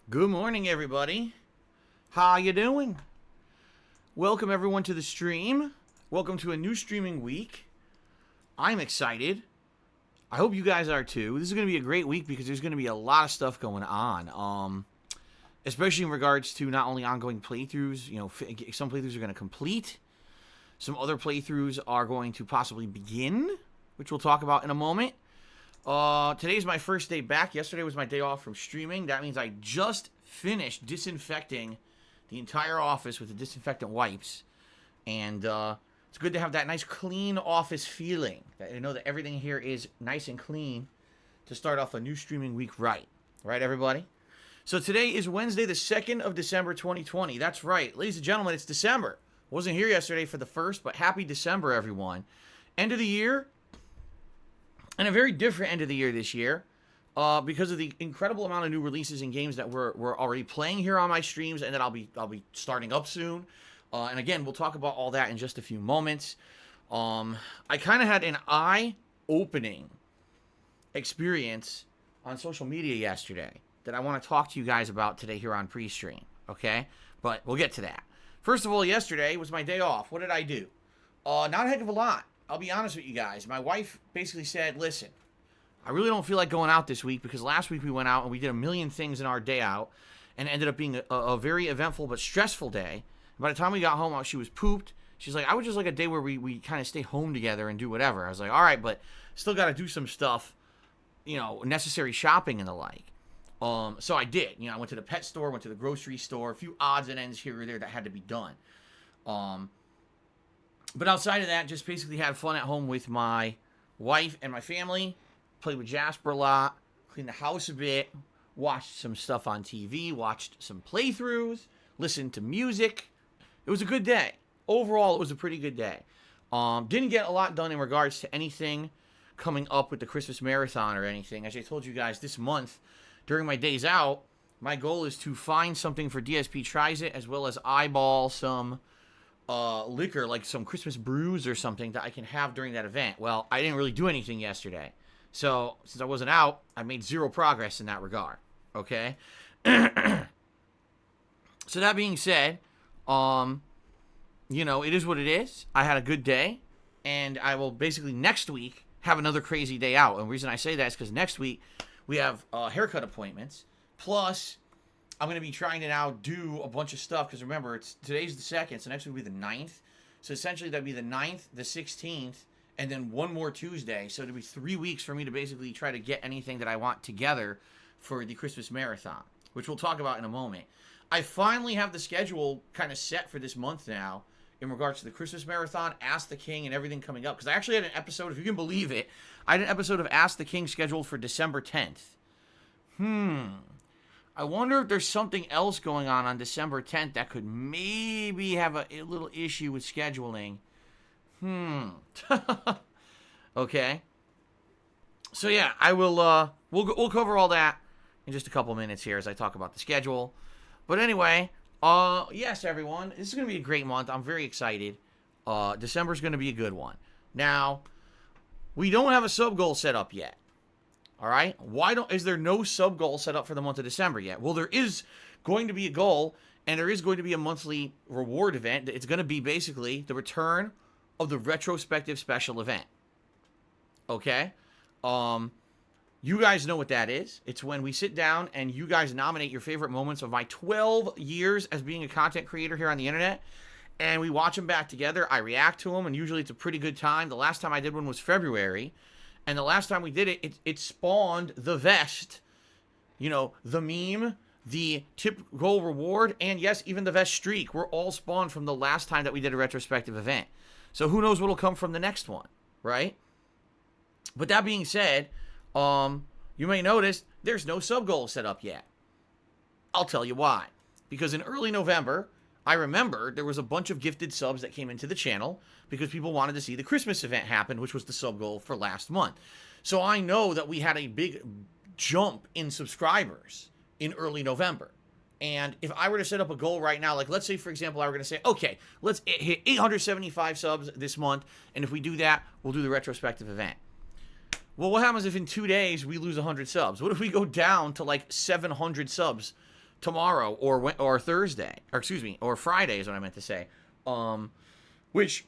Good morning, everybody. How you doing? Welcome, everyone, to the stream. Welcome to a new streaming week. I'm excited. I hope you guys are too. This is going to be a great week because there's going to be a lot of stuff going on. Especially in regards to not only ongoing playthroughs. You know, some playthroughs are going to complete. Some other playthroughs are going to possibly begin, which we'll talk about in a moment. Today's my first day back. Yesterday was my day off from streaming. That means I just finished disinfecting the entire office with the disinfectant wipes. And it's good to have that nice clean office feeling. I know that everything here is nice and clean to start off a new streaming week right. Right, everybody? So today is Wednesday, the 2nd of December, 2020. That's right. Ladies and gentlemen, it's December. Wasn't here yesterday for the first, but happy December, everyone. End of the year. And a very different end of the year this year because of the incredible amount of new releases and games that we're already playing here on my streams and that I'll be starting up soon. And again, we'll talk about all that in just a few moments. I kind of had an eye-opening experience on social media yesterday that I want to talk to you guys about today here on pre-stream, okay? But we'll get to that. First of all, yesterday was my day off. What did I do? Not a heck of a lot. I'll be honest with you guys. My wife basically said, listen, I really don't feel like going out this week because last week we went out and we did a million things in our day out and it ended up being a very eventful but stressful day. By the time we got home, she was pooped. She's like, I would just like a day where we kind of stay home together and do whatever. I was like, all right, but still got to do some stuff, you know, necessary shopping and the like. So I did. You know, I went to the pet store, went to the grocery store, a few odds and ends here or there that had to be done. But outside of that, just basically had fun at home with my wife and my family. Played with Jasper a lot. Cleaned the house a bit. Watched some stuff on TV. Watched some playthroughs. Listened to music. It was a good day. Overall, it was a pretty good day. Didn't get a lot done in regards to anything coming up with the Christmas marathon or anything. As I told you guys, this month, during my days out, my goal is to find something for DSP Tries It, as well as eyeball some liquor, like some Christmas brews or something that I can have during that event. Well, I didn't really do anything yesterday. So, since I wasn't out, I made zero progress in that regard. Okay? So, that being said, you know, it is what it is. I had a good day. And I will basically next week have another crazy day out. And the reason I say that is because next week we have haircut appointments. Plus, I'm going to be trying to now do a bunch of stuff because remember, today's the 2nd, so next week will be the 9th. So essentially, that'd be the 9th, the 16th, and then one more Tuesday. So it'll be 3 weeks for me to basically try to get anything that I want together for the Christmas marathon, which we'll talk about in a moment. I finally have the schedule kind of set for this month now in regards to the Christmas marathon, Ask the King, and everything coming up. Because I actually had an episode, if you can believe it, I had an episode of Ask the King scheduled for December 10th. I wonder if there's something else going on December 10th that could maybe have a little issue with scheduling. Okay. So yeah, I will. We'll cover all that in just a couple minutes here as I talk about the schedule. But anyway, yes, everyone, this is gonna be a great month. I'm very excited. December's gonna be a good one. Now, we don't have a sub goal set up yet. All right. Is there no sub goal set up for the month of December yet? Well, there is going to be a goal, and there is going to be a monthly reward event. It's going to be basically the return of the retrospective special event. Okay. You guys know what that is. It's when we sit down and you guys nominate your favorite moments of my 12 years as being a content creator here on the internet, and we watch them back together. I react to them, and usually it's a pretty good time. The last time I did one was February. And the last time we did it, it spawned the vest, you know, the meme, the tip goal reward, and yes, even the vest streak were all spawned from the last time that we did a retrospective event. So who knows what'll come from the next one, right? But that being said, you may notice there's no sub goal set up yet. I'll tell you why. Because in early November, I remember there was a bunch of gifted subs that came into the channel because people wanted to see the Christmas event happen, which was the sub goal for last month. So I know that we had a big jump in subscribers in early November. And if I were to set up a goal right now, like let's say, for example, I were going to say, okay, let's hit 875 subs this month. And if we do that, we'll do the retrospective event. Well, what happens if in 2 days we lose 100 subs? What if we go down to like 700 subs tomorrow or Thursday, or excuse me, or Friday is what I meant to say. Which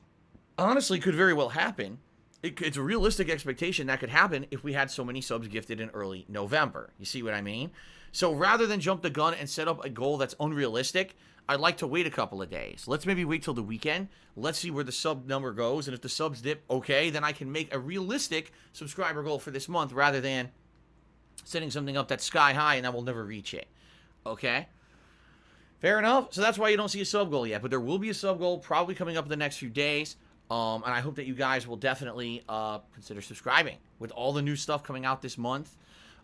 honestly could very well happen. It's a realistic expectation that could happen if we had so many subs gifted in early November. You see what I mean? So rather than jump the gun and set up a goal that's unrealistic, I'd like to wait a couple of days. Let's maybe wait till the weekend. Let's see where the sub number goes. And if the subs dip, okay, then I can make a realistic subscriber goal for this month rather than setting something up that's sky high and I will never reach it. Okay? Fair enough. So that's why you don't see a sub goal yet. But there will be a sub goal probably coming up in the next few days. And I hope that you guys will definitely consider subscribing with all the new stuff coming out this month.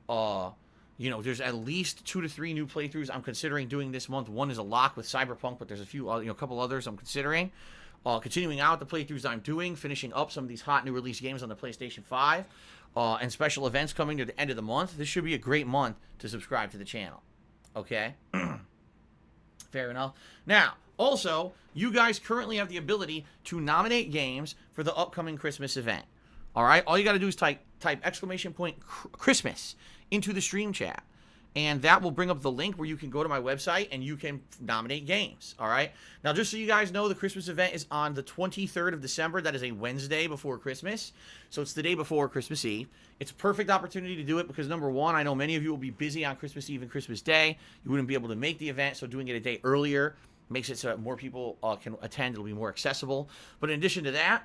You know, there's at least 2 to 3 new playthroughs I'm considering doing this month. One is a lock with Cyberpunk, but there's a few, a couple others I'm considering. Continuing out the playthroughs I'm doing, finishing up some of these hot new release games on the PlayStation 5, and special events coming to the end of the month. This should be a great month to subscribe to the channel. Okay? Fair enough. Now, also, you guys currently have the ability to nominate games for the upcoming Christmas event. All right? All you got to do is type exclamation point Christmas into the stream chat. And that will bring up the link where you can go to my website and you can nominate games. All right? Now, just so you guys know, the Christmas event is on the 23rd of December. That is a Wednesday before Christmas. So it's the day before Christmas Eve. It's a perfect opportunity to do it because, number one, I know many of you will be busy on Christmas Eve and Christmas Day. You wouldn't be able to make the event, so doing it a day earlier makes it so that more people can attend. It'll be more accessible. But in addition to that,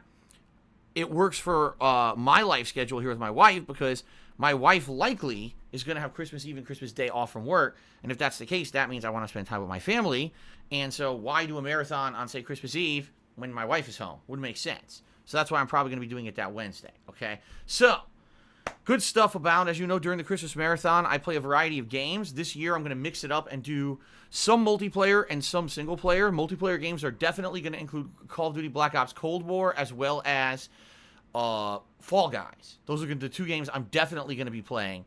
it works for my life schedule here with my wife because my wife likely is going to have Christmas Eve and Christmas Day off from work. And if that's the case, that means I want to spend time with my family. And so why do a marathon on, say, Christmas Eve when my wife is home? Wouldn't make sense. So that's why I'm probably going to be doing it that Wednesday. Okay? So, good stuff abound. As you know, during the Christmas Marathon, I play a variety of games. This year, I'm going to mix it up and do some multiplayer and some single player. Multiplayer games are definitely going to include Call of Duty Black Ops Cold War as well as Fall Guys. Those are the 2 games I'm definitely going to be playing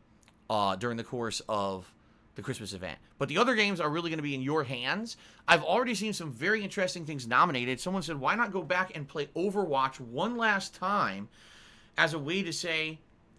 during the course of the Christmas event. But the other games are really going to be in your hands. I've already seen some very interesting things nominated. Someone said, why not go back and play Overwatch one last time as a way to say,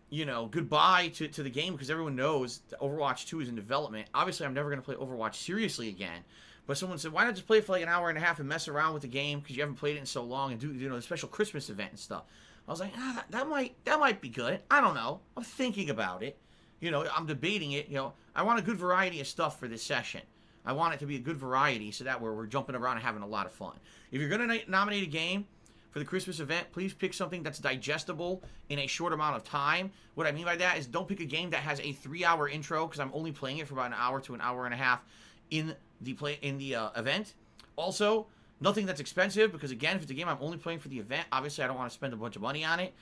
you know, goodbye to the game, because everyone knows that Overwatch 2 is in development. Obviously, I'm never going to play Overwatch seriously again. But someone said, why not just play it for like an hour and a half and mess around with the game because you haven't played it in so long and do, you know, the special Christmas event and stuff. I was like, that might be good. I don't know. I'm thinking about it. You know, I'm debating it. You know, I want a good variety of stuff for this session. I want it to be a good variety so that we're jumping around and having a lot of fun. If you're going to nominate a game for the Christmas event, please pick something that's digestible in a short amount of time. What I mean by that is don't pick a game that has a 3-hour intro because I'm only playing it for about an hour to an hour and a half in the event. Also, nothing that's expensive because, again, if it's a game I'm only playing for the event, obviously I don't want to spend a bunch of money on it.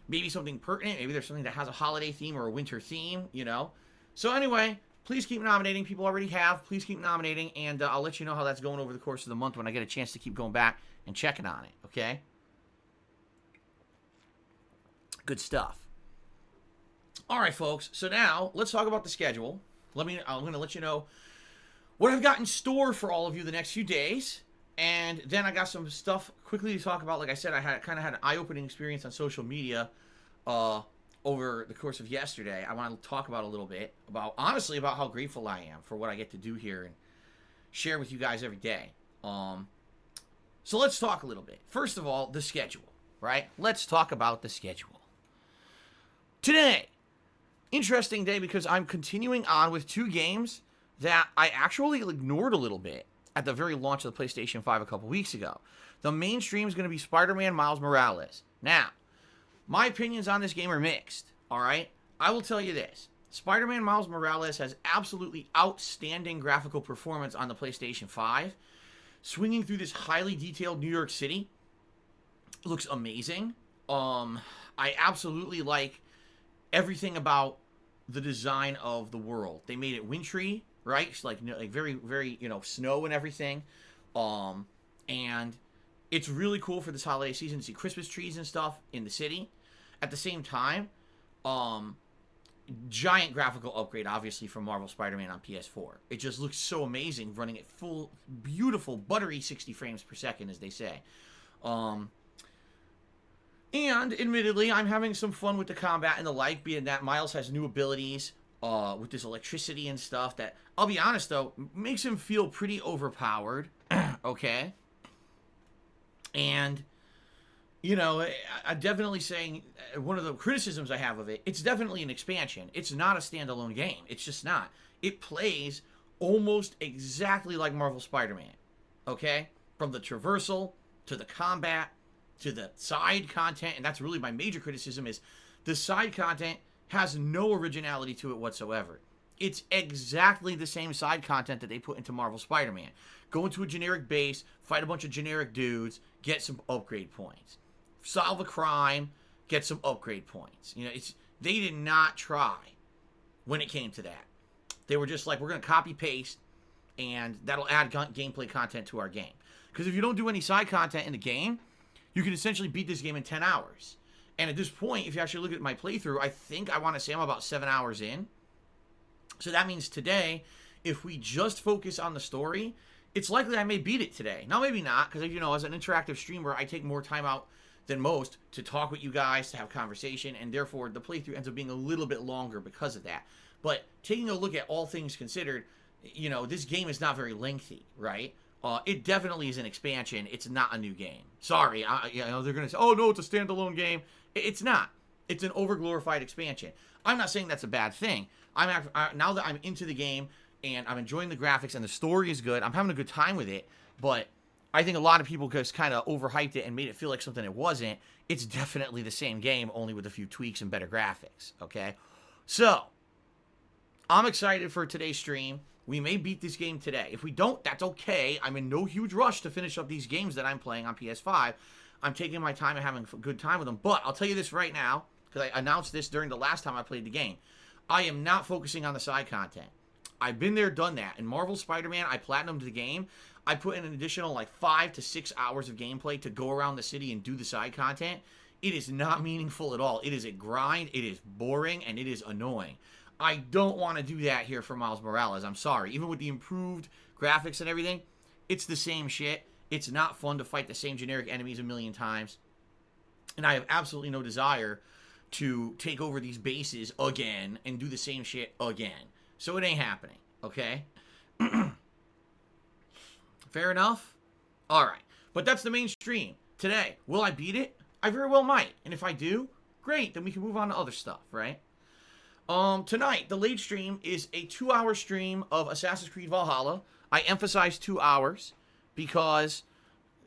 Maybe something pertinent. Maybe there's something that has a holiday theme or a winter theme, you know. So anyway, please keep nominating. People already have. Please keep nominating, and I'll let you know how that's going over the course of the month when I get a chance to keep going back and checking on it, okay? Good stuff. All right, folks. So now, let's talk about the schedule. I'm going to let you know what I've got in store for all of you the next few days. And then I got some stuff quickly to talk about. Like I said, I kind of had an eye-opening experience on social media over the course of yesterday. I want to talk about a little bit honestly about how grateful I am for what I get to do here and share with you guys every day. So let's talk a little bit. First of all, the schedule, right? Let's talk about the schedule. Today, interesting day because I'm continuing on with 2 games that I actually ignored a little bit at the very launch of the PlayStation 5 a couple weeks ago. The main stream is going to be Spider-Man Miles Morales. Now, my opinions on this game are mixed, all right? I will tell you this. Spider-Man Miles Morales has absolutely outstanding graphical performance on the PlayStation 5. Swinging through this highly detailed New York City looks amazing. I absolutely like everything about the design of the world. They made it wintry, right? It's like very, very, you know, snow and everything. And it's really cool for this holiday season to see Christmas trees and stuff in the city. At the same time, giant graphical upgrade, obviously, from Marvel Spider-Man on PS4. It just looks so amazing running at full, beautiful, buttery 60 frames per second, as they say. And, admittedly, I'm having some fun with the combat and the like, being that Miles has new abilities. with this electricity and stuff that, I'll be honest though, makes him feel pretty overpowered. Okay? And, you know, I'm definitely saying one of the criticisms I have of it, it's definitely an expansion. It's not a standalone game. It's just not. It plays almost exactly like Marvel Spider-Man. Okay? From the traversal to the combat to the side content, and that's really my major criticism, is the side content has no originality to it whatsoever. It's exactly the same side content that they put into Marvel Spider-Man. Go into a generic base, fight a bunch of generic dudes, get some upgrade points. Solve a crime, get some upgrade points. You know, they did not try when it came to that. They were just like, we're going to copy paste, and that'll add gameplay content to our game. Because if you don't do any side content in the game, you can essentially beat this game in 10 hours. And at this point, if you actually look at my playthrough, I think I want to say I'm about 7 hours in. So that means today, if we just focus on the story, it's likely I may beat it today. Now, maybe not, because, you know, as an interactive streamer, I take more time out than most to talk with you guys, to have conversation, and therefore the playthrough ends up being a little bit longer because of that. But taking a look at all things considered, you know, this game is not very lengthy, right? It definitely is an expansion. It's not a new game. Sorry, you know, they're going to say, oh, no, it's a standalone game. It's not. It's an overglorified expansion. I'm not saying that's a bad thing. Now that I'm into the game and I'm enjoying the graphics and the story is good, I'm having a good time with it, but I think a lot of people just kind of overhyped it and made it feel like something it wasn't. It's definitely the same game, only with a few tweaks and better graphics, okay? So, I'm excited for today's stream. We may beat this game today. If we don't, that's okay. I'm in no huge rush to finish up these games that I'm playing on PS5. I'm taking my time and having a good time with them. But I'll tell you this right now, because I announced this during the last time I played the game. I am not focusing on the side content. I've been there, done that. In Marvel Spider-Man, I platinumed the game. I put in an additional like 5 to 6 hours of gameplay to go around the city and do the side content. It is not meaningful at all. It is a grind, it is boring, and it is annoying. I don't want to do that here for Miles Morales. I'm sorry. Even with the improved graphics and everything, it's the same shit. It's not fun to fight the same generic enemies a million times. And I have absolutely no desire to take over these bases again and do the same shit again. So it ain't happening, okay? Fair enough? Alright. But that's the main stream. Today, will I beat it? I very well might. And if I do, great. Then we can move on to other stuff, right? Tonight, the late stream is a 2-hour stream of Assassin's Creed Valhalla. I emphasize 2 hours because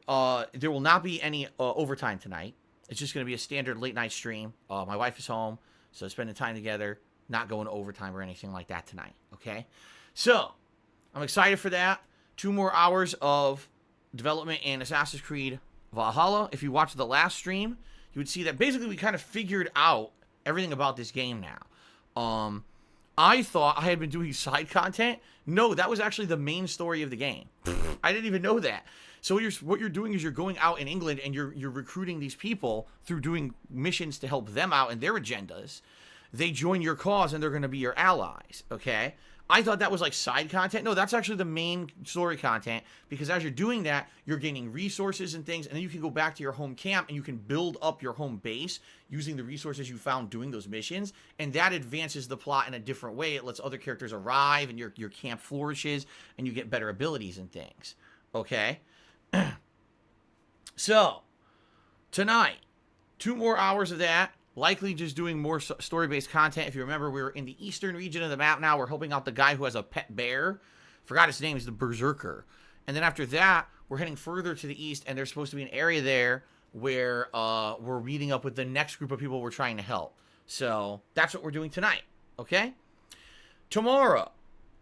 there will not be any overtime tonight. It's just going to be a standard late night stream. My wife is home, so spending time together, not going to overtime or anything like that tonight, okay? So, I'm excited for that. 2 more hours of development in Assassin's Creed Valhalla. If you watched the last stream, you would see that basically we kind of figured out everything about this game now. I thought I had been doing side content. No, that was actually the main story of the game. I didn't even know that. So what you're doing is you're going out in England and you're recruiting these people through doing missions to help them out in their agendas. They join your cause and they're going to be your allies, okay? I thought that was like side content. No, that's actually the main story content, because as you're doing that, you're gaining resources and things, and then you can go back to your home camp and you can build up your home base using the resources you found doing those missions, and that advances the plot in a different way. It lets other characters arrive and your camp flourishes and you get better abilities and things, okay? So, tonight, 2 more hours of that. Likely just doing more story-based content. If you remember, we were in the eastern region of the map now. We're helping out the guy who has a pet bear. Forgot his name. He's the Berserker. And then after that, we're heading further to the east, and there's supposed to be an area there where we're meeting up with the next group of people we're trying to help. So that's what we're doing tonight, okay? Tomorrow,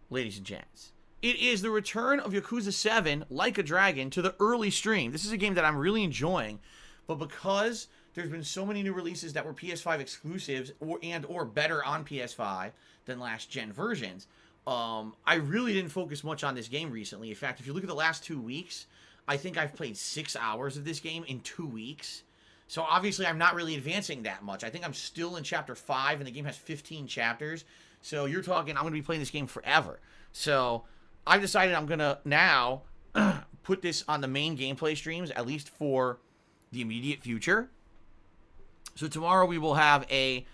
ladies and gents, it is the return of Yakuza 7, Like a Dragon, to the early stream. This is a game that I'm really enjoying, but because there's been so many new releases that were PS5 exclusives or better on PS5 than last-gen versions, I really didn't focus much on this game recently. In fact, if you look at the last 2 weeks, I think I've played 6 hours of this game in 2 weeks. So obviously, I'm not really advancing that much. I think I'm still in Chapter 5, and the game has 15 chapters. So you're talking, I'm going to be playing this game forever. So I've decided I'm going to now put this on the main gameplay streams, at least for the immediate future. So tomorrow we will have a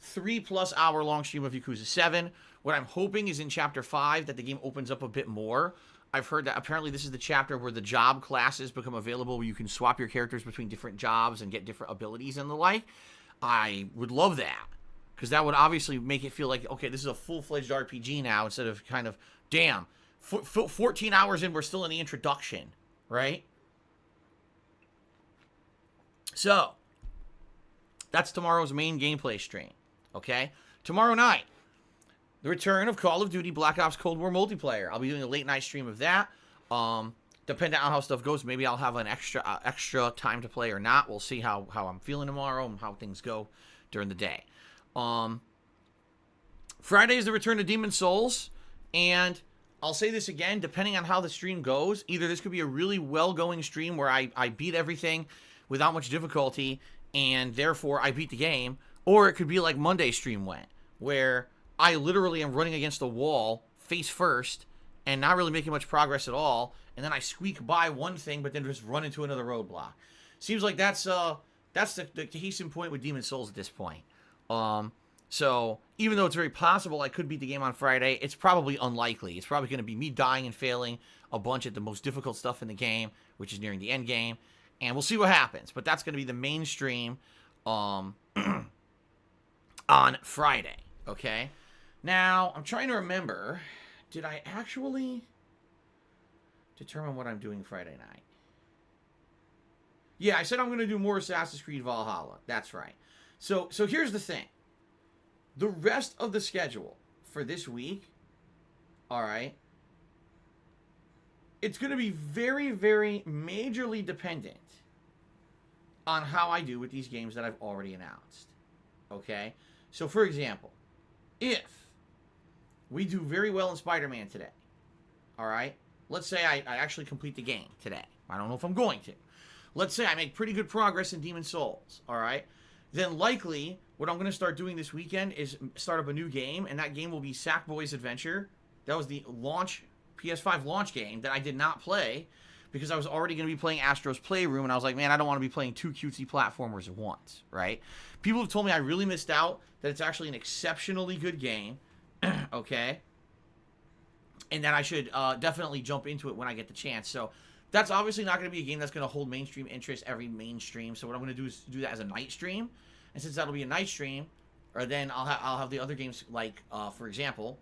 3+ hour long stream of Yakuza 7. What I'm hoping is in Chapter 5 that the game opens up a bit more. I've heard that apparently this is the chapter where the job classes become available, where you can swap your characters between different jobs and get different abilities and the like. I would love that, because that would obviously make it feel like, okay, this is a full-fledged RPG now, instead of kind of, damn, 14 hours in, we're still in the introduction, right? So, that's tomorrow's main gameplay stream, okay? Tomorrow night, the return of Call of Duty Black Ops Cold War multiplayer. I'll be doing a late night stream of that. Depending on how stuff goes, maybe I'll have an extra time to play or not. We'll see how I'm feeling tomorrow and how things go during the day. Friday is the return to Demon's Souls, and I'll say this again, depending on how the stream goes, either this could be a really well-going stream where I beat everything without much difficulty, and therefore I beat the game, or it could be like Monday's stream went, where I literally am running against the wall, face first, and not really making much progress at all, and then I squeak by one thing, but then just run into another roadblock. Seems like that's the cohesion point with Demon's Souls at this point. So, even though it's very possible I could beat the game on Friday, it's probably unlikely. It's probably going to be me dying and failing a bunch at the most difficult stuff in the game, which is nearing the end game, and we'll see what happens. But that's going to be the main stream on Friday, okay? Now, I'm trying to remember, did I actually determine what I'm doing Friday night? Yeah, I said I'm going to do more Assassin's Creed Valhalla. That's right. So here's the thing. The rest of the schedule for this week, all right, it's going to be very, very majorly dependent on how I do with these games that I've already announced, okay? So, for example, if we do very well in Spider-Man today, all right? Let's say I actually complete the game today. I don't know if I'm going to. Let's say I make pretty good progress in Demon's Souls, all right? Then likely what I'm going to start doing this weekend is start up a new game, and that game will be Sackboy's Adventure. That was the launch, PS5 launch game that I did not play because I was already going to be playing Astro's Playroom, and I was like, man, I don't want to be playing two cutesy platformers at once, right? People have told me I really missed out, that it's actually an exceptionally good game, okay? And that I should definitely jump into it when I get the chance. So that's obviously not going to be a game that's going to hold mainstream interest every mainstream. So what I'm going to do is do that as a night stream. And since that'll be a night stream, or then I'll have the other games like, for example,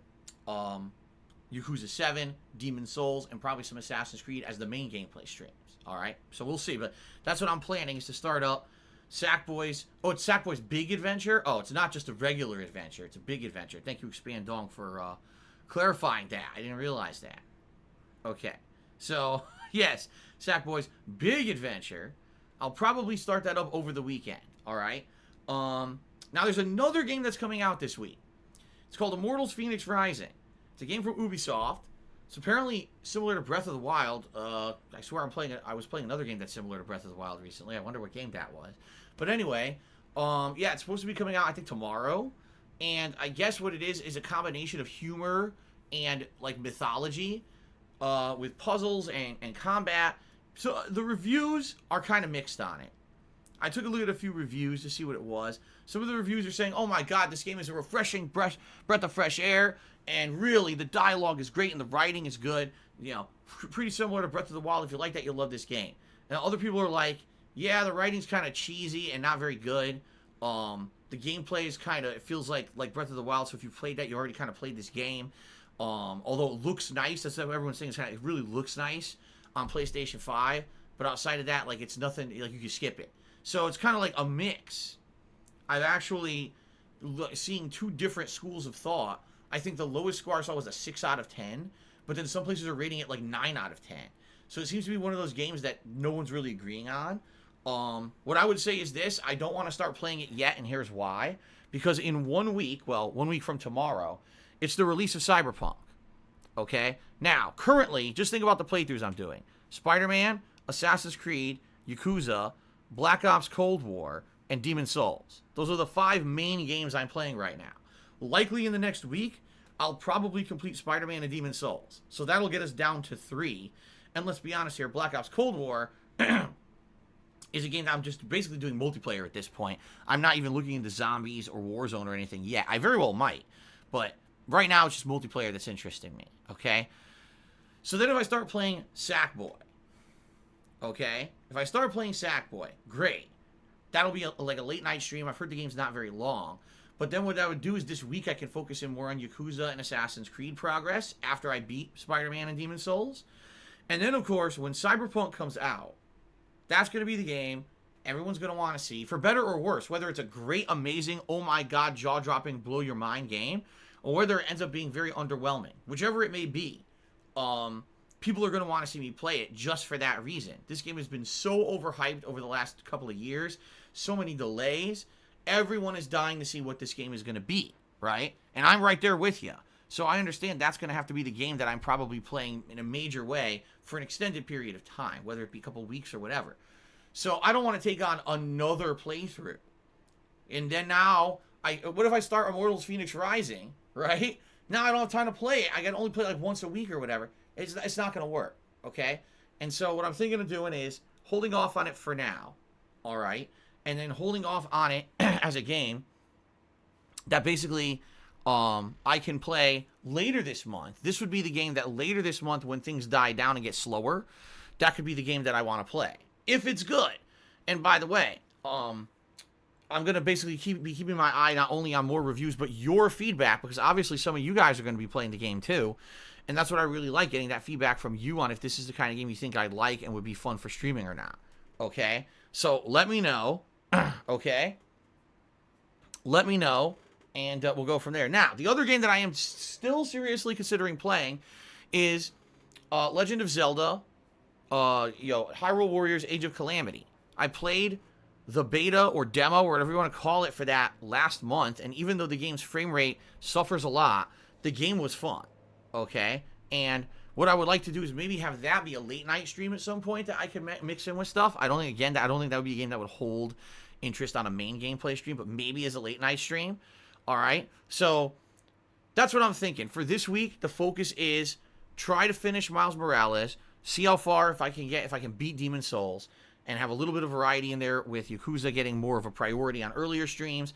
Yakuza 7, Demon's Souls, and probably some Assassin's Creed as the main gameplay streams. All right? So we'll see. But that's what I'm planning, is to start up Sackboy's... Oh, it's Sackboy's Big Adventure? Oh, it's not just a regular adventure. It's a big adventure. Thank you, Expand Dong, for clarifying that. I didn't realize that. Okay. So, yes, Sackboy's Big Adventure. I'll probably start that up over the weekend. All right? Now, there's another game that's coming out this week. It's called Immortals Phoenix Rising. It's a game from Ubisoft. It's apparently similar to Breath of the Wild. I swear I was playing another game that's similar to Breath of the Wild recently. I wonder what game that was. But anyway, yeah, it's supposed to be coming out, I think, tomorrow. And I guess what it is a combination of humor and, like, mythology with puzzles and combat. So the reviews are kind of mixed on it. I took a look at a few reviews to see what it was. Some of the reviews are saying, oh my god, this game is a refreshing breath of fresh air, and really, the dialogue is great and the writing is good. You know, pretty similar to Breath of the Wild. If you like that, you'll love this game. And other people are like, yeah, the writing's kind of cheesy and not very good. The gameplay is kind of, it feels like Breath of the Wild, so if you played that, you already kind of played this game. Although it looks nice, that's what everyone's saying, it really looks nice on PlayStation 5, but outside of that, like, it's nothing, like, you can skip it. So it's kind of like a mix. I've actually seen two different schools of thought. I think the lowest score I saw was a 6 out of 10, but then some places are rating it like 9 out of 10. So it seems to be one of those games that no one's really agreeing on. What I would say is this: I don't want to start playing it yet, and here's why. Because in 1 week, well, 1 week from tomorrow, it's the release of Cyberpunk. Okay? Now, currently, just think about the playthroughs I'm doing. Spider-Man, Assassin's Creed, Yakuza, Black Ops Cold War, and Demon's Souls. Those are the 5 main games I'm playing right now. Likely in the next week, I'll probably complete Spider-Man and Demon's Souls. So that'll get us down to 3. And let's be honest here, Black Ops Cold War is a game that I'm just basically doing multiplayer at this point. I'm not even looking into zombies or Warzone or anything yet. I very well might, but right now it's just multiplayer that's interesting me, okay? So then if I start playing Sackboy, okay? If I start playing Sackboy, great. That'll be like a late night stream. I've heard the game's not very long. But then what I would do is this week I can focus in more on Yakuza and Assassin's Creed progress after I beat Spider-Man and Demon's Souls. And then, of course, when Cyberpunk comes out, that's going to be the game everyone's going to want to see, for better or worse, whether it's a great, amazing, oh my god, jaw-dropping, blow-your-mind game, or whether it ends up being very underwhelming. Whichever it may be, people are going to want to see me play it just for that reason. This game has been so overhyped over the last couple of years, so many delays. Everyone is dying to see what this game is going to be, right? And I'm right there with you. So I understand that's going to have to be the game that I'm probably playing in a major way for an extended period of time, whether it be a couple weeks or whatever. So I don't want to take on another playthrough. And then now, what if I start Immortals Phoenix Rising, right? Now I don't have time to play it. I can only play like once a week or whatever. It's not going to work, okay? And so what I'm thinking of doing is holding off on it for now, all right? And then holding off on it as a game that basically I can play later this month. This would be the game that later this month, when things die down and get slower, that could be the game that I want to play, if it's good. And by the way, I'm going to basically be keeping my eye not only on more reviews, but your feedback, because obviously some of you guys are going to be playing the game too. And that's what I really like, getting that feedback from you on if this is the kind of game you think I'd like and would be fun for streaming or not. Okay? So let me know. Okay? Let me know, and we'll go from there. Now, the other game that I am still seriously considering playing is Legend of Zelda, Hyrule Warriors Age of Calamity. I played the beta or demo, or whatever you want to call it, for that last month, and even though the game's frame rate suffers a lot, the game was fun. Okay? And what I would like to do is maybe have that be a late night stream at some point that I can mix in with stuff. I don't think that would be a game that would hold interest on a main gameplay stream, but maybe as a late night stream. All right. So that's what I'm thinking. For this week, the focus is try to finish Miles Morales, see how far if I can beat Demon's Souls, and have a little bit of variety in there with Yakuza getting more of a priority on earlier streams.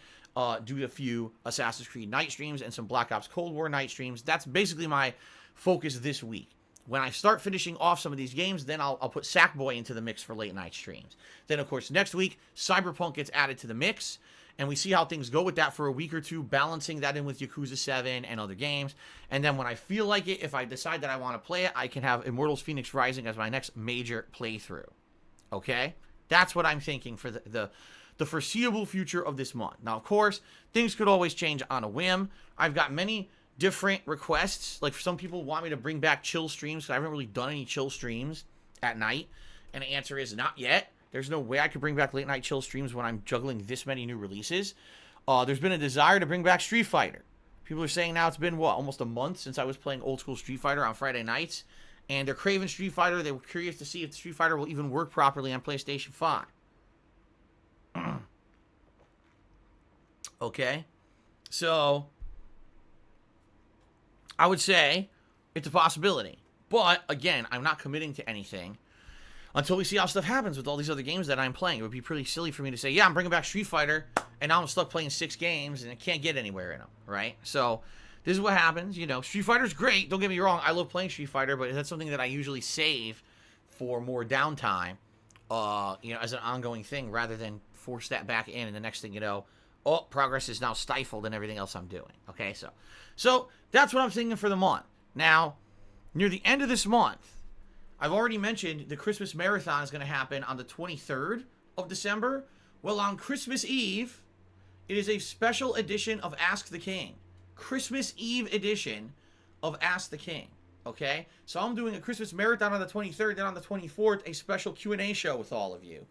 Do a few Assassin's Creed night streams and some Black Ops Cold War night streams. That's basically my focus this week. When I start finishing off some of these games, then I'll put Sackboy into the mix for late night streams. Then, of course, next week, Cyberpunk gets added to the mix, and we see how things go with that for a week or two, balancing that in with Yakuza 7 and other games. And then when I feel like it, if I decide that I want to play it, I can have Immortals Phoenix Rising as my next major playthrough. Okay? That's what I'm thinking for the foreseeable future of this month. Now, of course, things could always change on a whim. I've got many different requests. Like, some people want me to bring back chill streams, because I haven't really done any chill streams at night. And the answer is not yet. There's no way I could bring back late night chill streams when I'm juggling this many new releases. There's been a desire to bring back Street Fighter. People are saying now it's been, almost a month since I was playing old school Street Fighter on Friday nights. And they're craving Street Fighter. They were curious to see if Street Fighter will even work properly on PlayStation 5. Okay? So I would say it's a possibility. But, again, I'm not committing to anything until we see how stuff happens with all these other games that I'm playing. It would be pretty silly for me to say, yeah, I'm bringing back Street Fighter, and now I'm stuck playing 6 games, and I can't get anywhere in them, right? So this is what happens. Street Fighter's great. Don't get me wrong. I love playing Street Fighter, but that's something that I usually save for more downtime, as an ongoing thing, rather than force that back in, and the next thing you know, progress is now stifled in everything else I'm doing. Okay, so that's what I'm thinking for the month. Now, near the end of this month, I've already mentioned the Christmas Marathon is going to happen on the 23rd of December. Well, on Christmas Eve, it is a special edition of Ask the King. Christmas Eve edition of Ask the King. Okay? So I'm doing a Christmas Marathon on the 23rd, then on the 24th, a special Q&A show with all of you.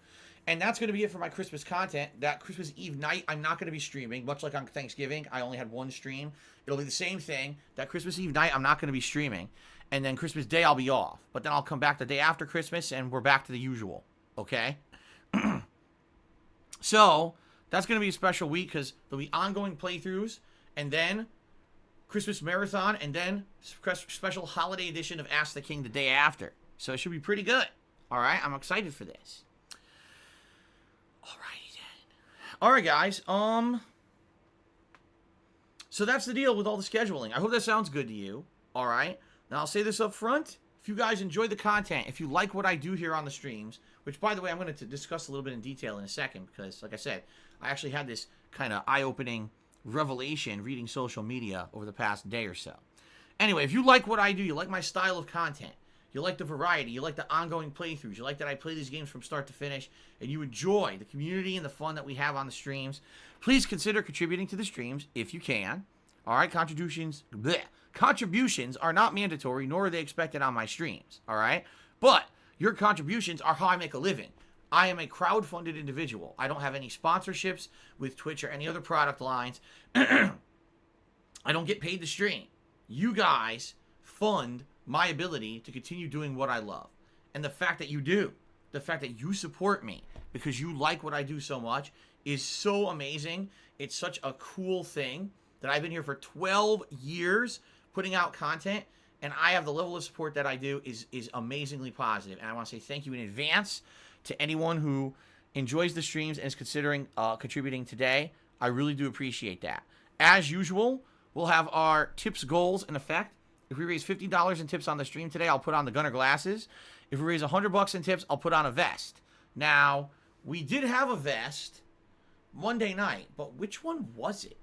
And that's going to be it for my Christmas content. That Christmas Eve night, I'm not going to be streaming. Much like on Thanksgiving, I only had one stream. It'll be the same thing. That Christmas Eve night, I'm not going to be streaming. And then Christmas Day, I'll be off. But then I'll come back the day after Christmas, and we're back to the usual. Okay? So, that's going to be a special week, because there'll be ongoing playthroughs, and then Christmas Marathon, and then special holiday edition of Ask the King the day after. So it should be pretty good. All right? I'm excited for this. Alrighty then. Alright, guys. So that's the deal with all the scheduling. I hope that sounds good to you. Alright. Now, I'll say this up front. If you guys enjoy the content, if you like what I do here on the streams, which, by the way, I'm going to discuss a little bit in detail in a second, because, like I said, I actually had this kind of eye-opening revelation reading social media over the past day or so. Anyway, if you like what I do, you like my style of content, you like the variety, you like the ongoing playthroughs, you like that I play these games from start to finish, and you enjoy the community and the fun that we have on the streams, please consider contributing to the streams if you can. All right, contributions are not mandatory, nor are they expected on my streams, all right? But your contributions are how I make a living. I am a crowd-funded individual. I don't have any sponsorships with Twitch or any other product lines. I don't get paid to stream. You guys fund my ability to continue doing what I love. And the fact that you do, the fact that you support me because you like what I do so much is so amazing. It's such a cool thing that I've been here for 12 years putting out content, and I have the level of support that I do is amazingly positive. And I want to say thank you in advance to anyone who enjoys the streams and is considering contributing today. I really do appreciate that. As usual, we'll have our tips goals in effect. If we raise $50 in tips on the stream today, I'll put on the Gunner glasses. If we raise $100 in tips, I'll put on a vest. Now, we did have a vest Monday night, but which one was it?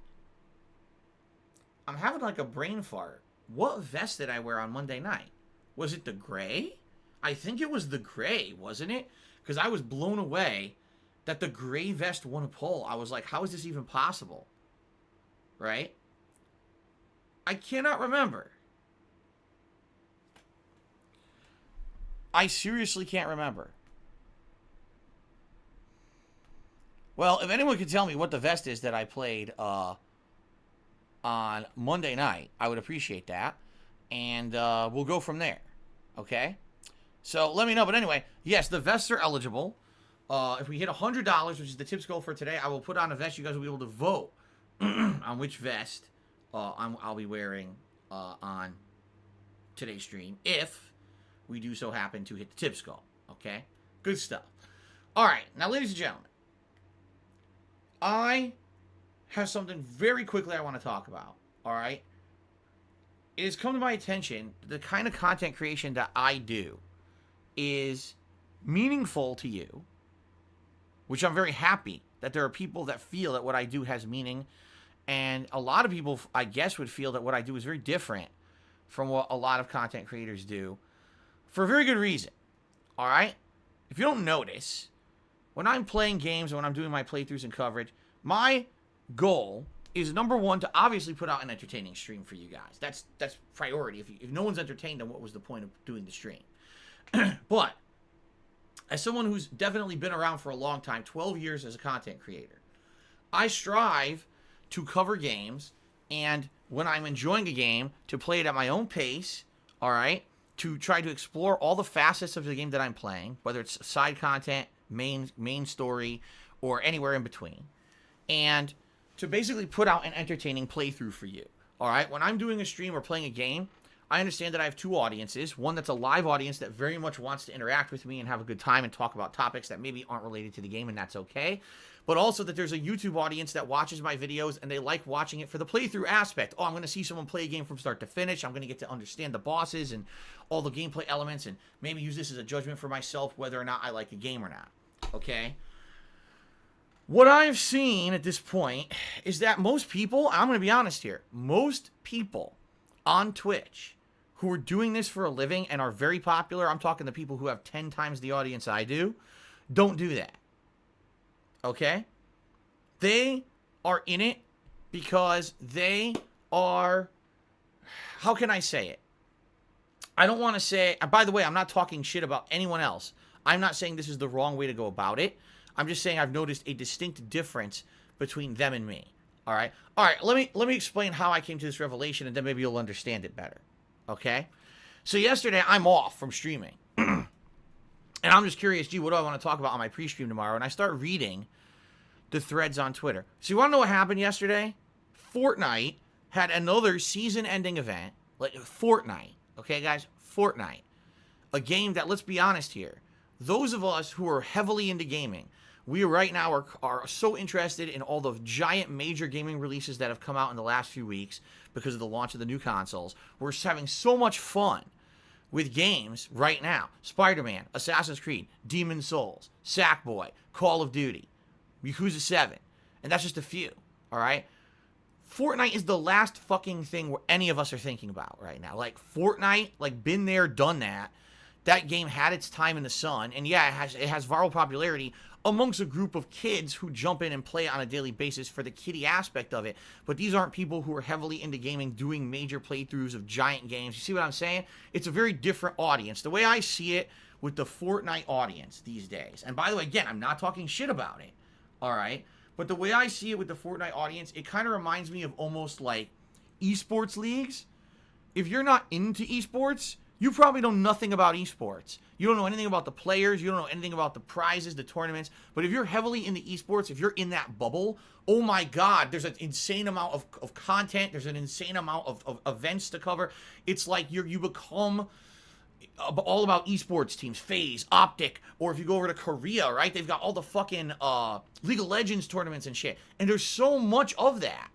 I'm having like a brain fart. What vest did I wear on Monday night? Was it the gray? I think it was the gray, wasn't it? Because I was blown away that the gray vest won a poll. I was like, how is this even possible? Right? I cannot remember. I seriously can't remember. Well, if anyone could tell me what the vest is that I played on Monday night, I would appreciate that. And we'll go from there. Okay? So let me know. But anyway, yes, the vests are eligible. If we hit $100, which is the tips goal for today, I will put on a vest. You guys will be able to vote on which vest I'll be wearing on today's stream, if we do so happen to hit the tips goal. Okay? Good stuff. All right. Now, ladies and gentlemen, I have something very quickly I want to talk about. All right? It has come to my attention the kind of content creation that I do is meaningful to you, which I'm very happy that there are people that feel that what I do has meaning. And a lot of people, I guess, would feel that what I do is very different from what a lot of content creators do for a very good reason. All right? If you don't notice, when I'm playing games and when I'm doing my playthroughs and coverage, my goal is, number one, to obviously put out an entertaining stream for you guys. That's priority. If no one's entertained, then what was the point of doing the stream? But as someone who's definitely been around for a long time, 12 years as a content creator, I strive to cover games, and when I'm enjoying a game, to play it at my own pace, all right, to try to explore all the facets of the game that I'm playing, whether it's side content, main story, or anywhere in between, and to basically put out an entertaining playthrough for you. All right, when I'm doing a stream or playing a game, I understand that I have two audiences. One that's a live audience that very much wants to interact with me and have a good time and talk about topics that maybe aren't related to the game, and that's okay. But also that there's a YouTube audience that watches my videos and they like watching it for the playthrough aspect. Oh, I'm going to see someone play a game from start to finish. I'm going to get to understand the bosses and all the gameplay elements and maybe use this as a judgment for myself whether or not I like a game or not. Okay? What I've seen at this point is that most people, I'm going to be honest here, most people on Twitch who are doing this for a living and are very popular, I'm talking to people who have 10 times the audience I do, don't do that. Okay? They are in it because they are, how can I say it? I don't want to say, by the way, I'm not talking shit about anyone else. I'm not saying this is the wrong way to go about it. I'm just saying I've noticed a distinct difference between them and me. All right? All right, let me explain how I came to this revelation, and then maybe you'll understand it better. Okay? So yesterday, I'm off from streaming. And I'm just curious, gee, what do I want to talk about on my pre-stream tomorrow? And I start reading the threads on Twitter. So you want to know what happened yesterday? Fortnite had another season-ending event. Like, Fortnite. Okay, guys? Fortnite. A game that, let's be honest here, those of us who are heavily into gaming, We right now are so interested in all the giant major gaming releases that have come out in the last few weeks because of the launch of the new consoles. We're having so much fun with games right now. Spider-Man, Assassin's Creed, Demon's Souls, Sackboy, Call of Duty, Yakuza 7. And that's just a few, all right? Fortnite is the last fucking thing where any of us are thinking about right now. Like, Fortnite, like, been there, done that. That game had its time in the sun. And yeah, it has viral popularity amongst a group of kids who jump in and play on a daily basis for the kiddie aspect of it. But these aren't people who are heavily into gaming, doing major playthroughs of giant games. You see what I'm saying? It's a very different audience. The way I see it with the Fortnite audience these days. And by the way, again, I'm not talking shit about it. All right? But the way I see it with the Fortnite audience, it kind of reminds me of almost like esports leagues. If you're not into esports, you probably know nothing about esports. You don't know anything about the players. You don't know anything about the prizes, the tournaments. But if you're heavily into esports, if you're in that bubble, oh my God, there's an insane amount of content. There's an insane amount of events to cover. It's like you become all about esports teams, FaZe, Optic, or if you go over to Korea, right? They've got all the fucking League of Legends tournaments and shit. And there's so much of that.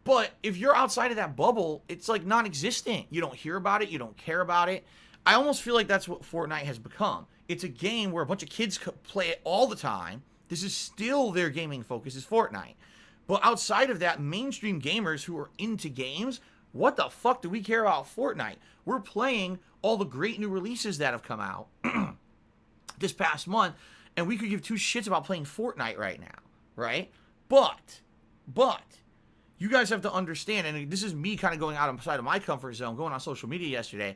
But if you're outside of that bubble, it's like non-existent. You don't hear about it. You don't care about it. I almost feel like that's what Fortnite has become. It's a game where a bunch of kids play it all the time. This is still their gaming focus, is Fortnite. But outside of that, mainstream gamers who are into games, what the fuck do we care about Fortnite? We're playing all the great new releases that have come out this past month, and we could give two shits about playing Fortnite right now, right? But, you guys have to understand, and this is me kind of going outside of my comfort zone, going on social media yesterday,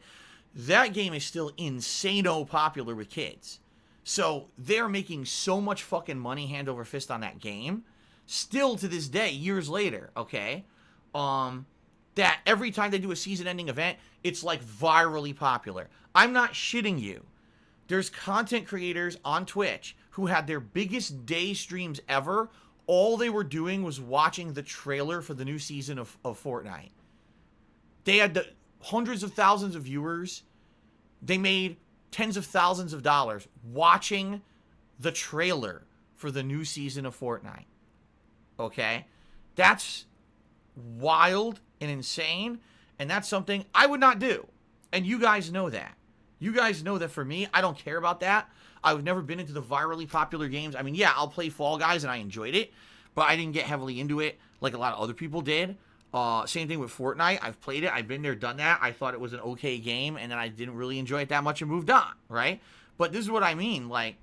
that game is still insano popular with kids. So they're making so much fucking money hand over fist on that game, still to this day, years later, okay? That every time they do a season-ending event, it's like virally popular. I'm not shitting you. There's content creators on Twitch who had their biggest day streams ever. All they were doing was watching the trailer for the new season of Fortnite. They had hundreds of thousands of viewers. They made tens of thousands of dollars watching the trailer for the new season of Fortnite. Okay? That's wild and insane, and that's something I would not do. And you guys know that. You guys know that for me, I don't care about that. I've never been into the virally popular games. I mean, yeah, I'll play Fall Guys, and I enjoyed it, but I didn't get heavily into it like a lot of other people did. Same thing with Fortnite. I've played it. I've been there, done that. I thought it was an okay game, and then I didn't really enjoy it that much and moved on, right? But this is what I mean. Like,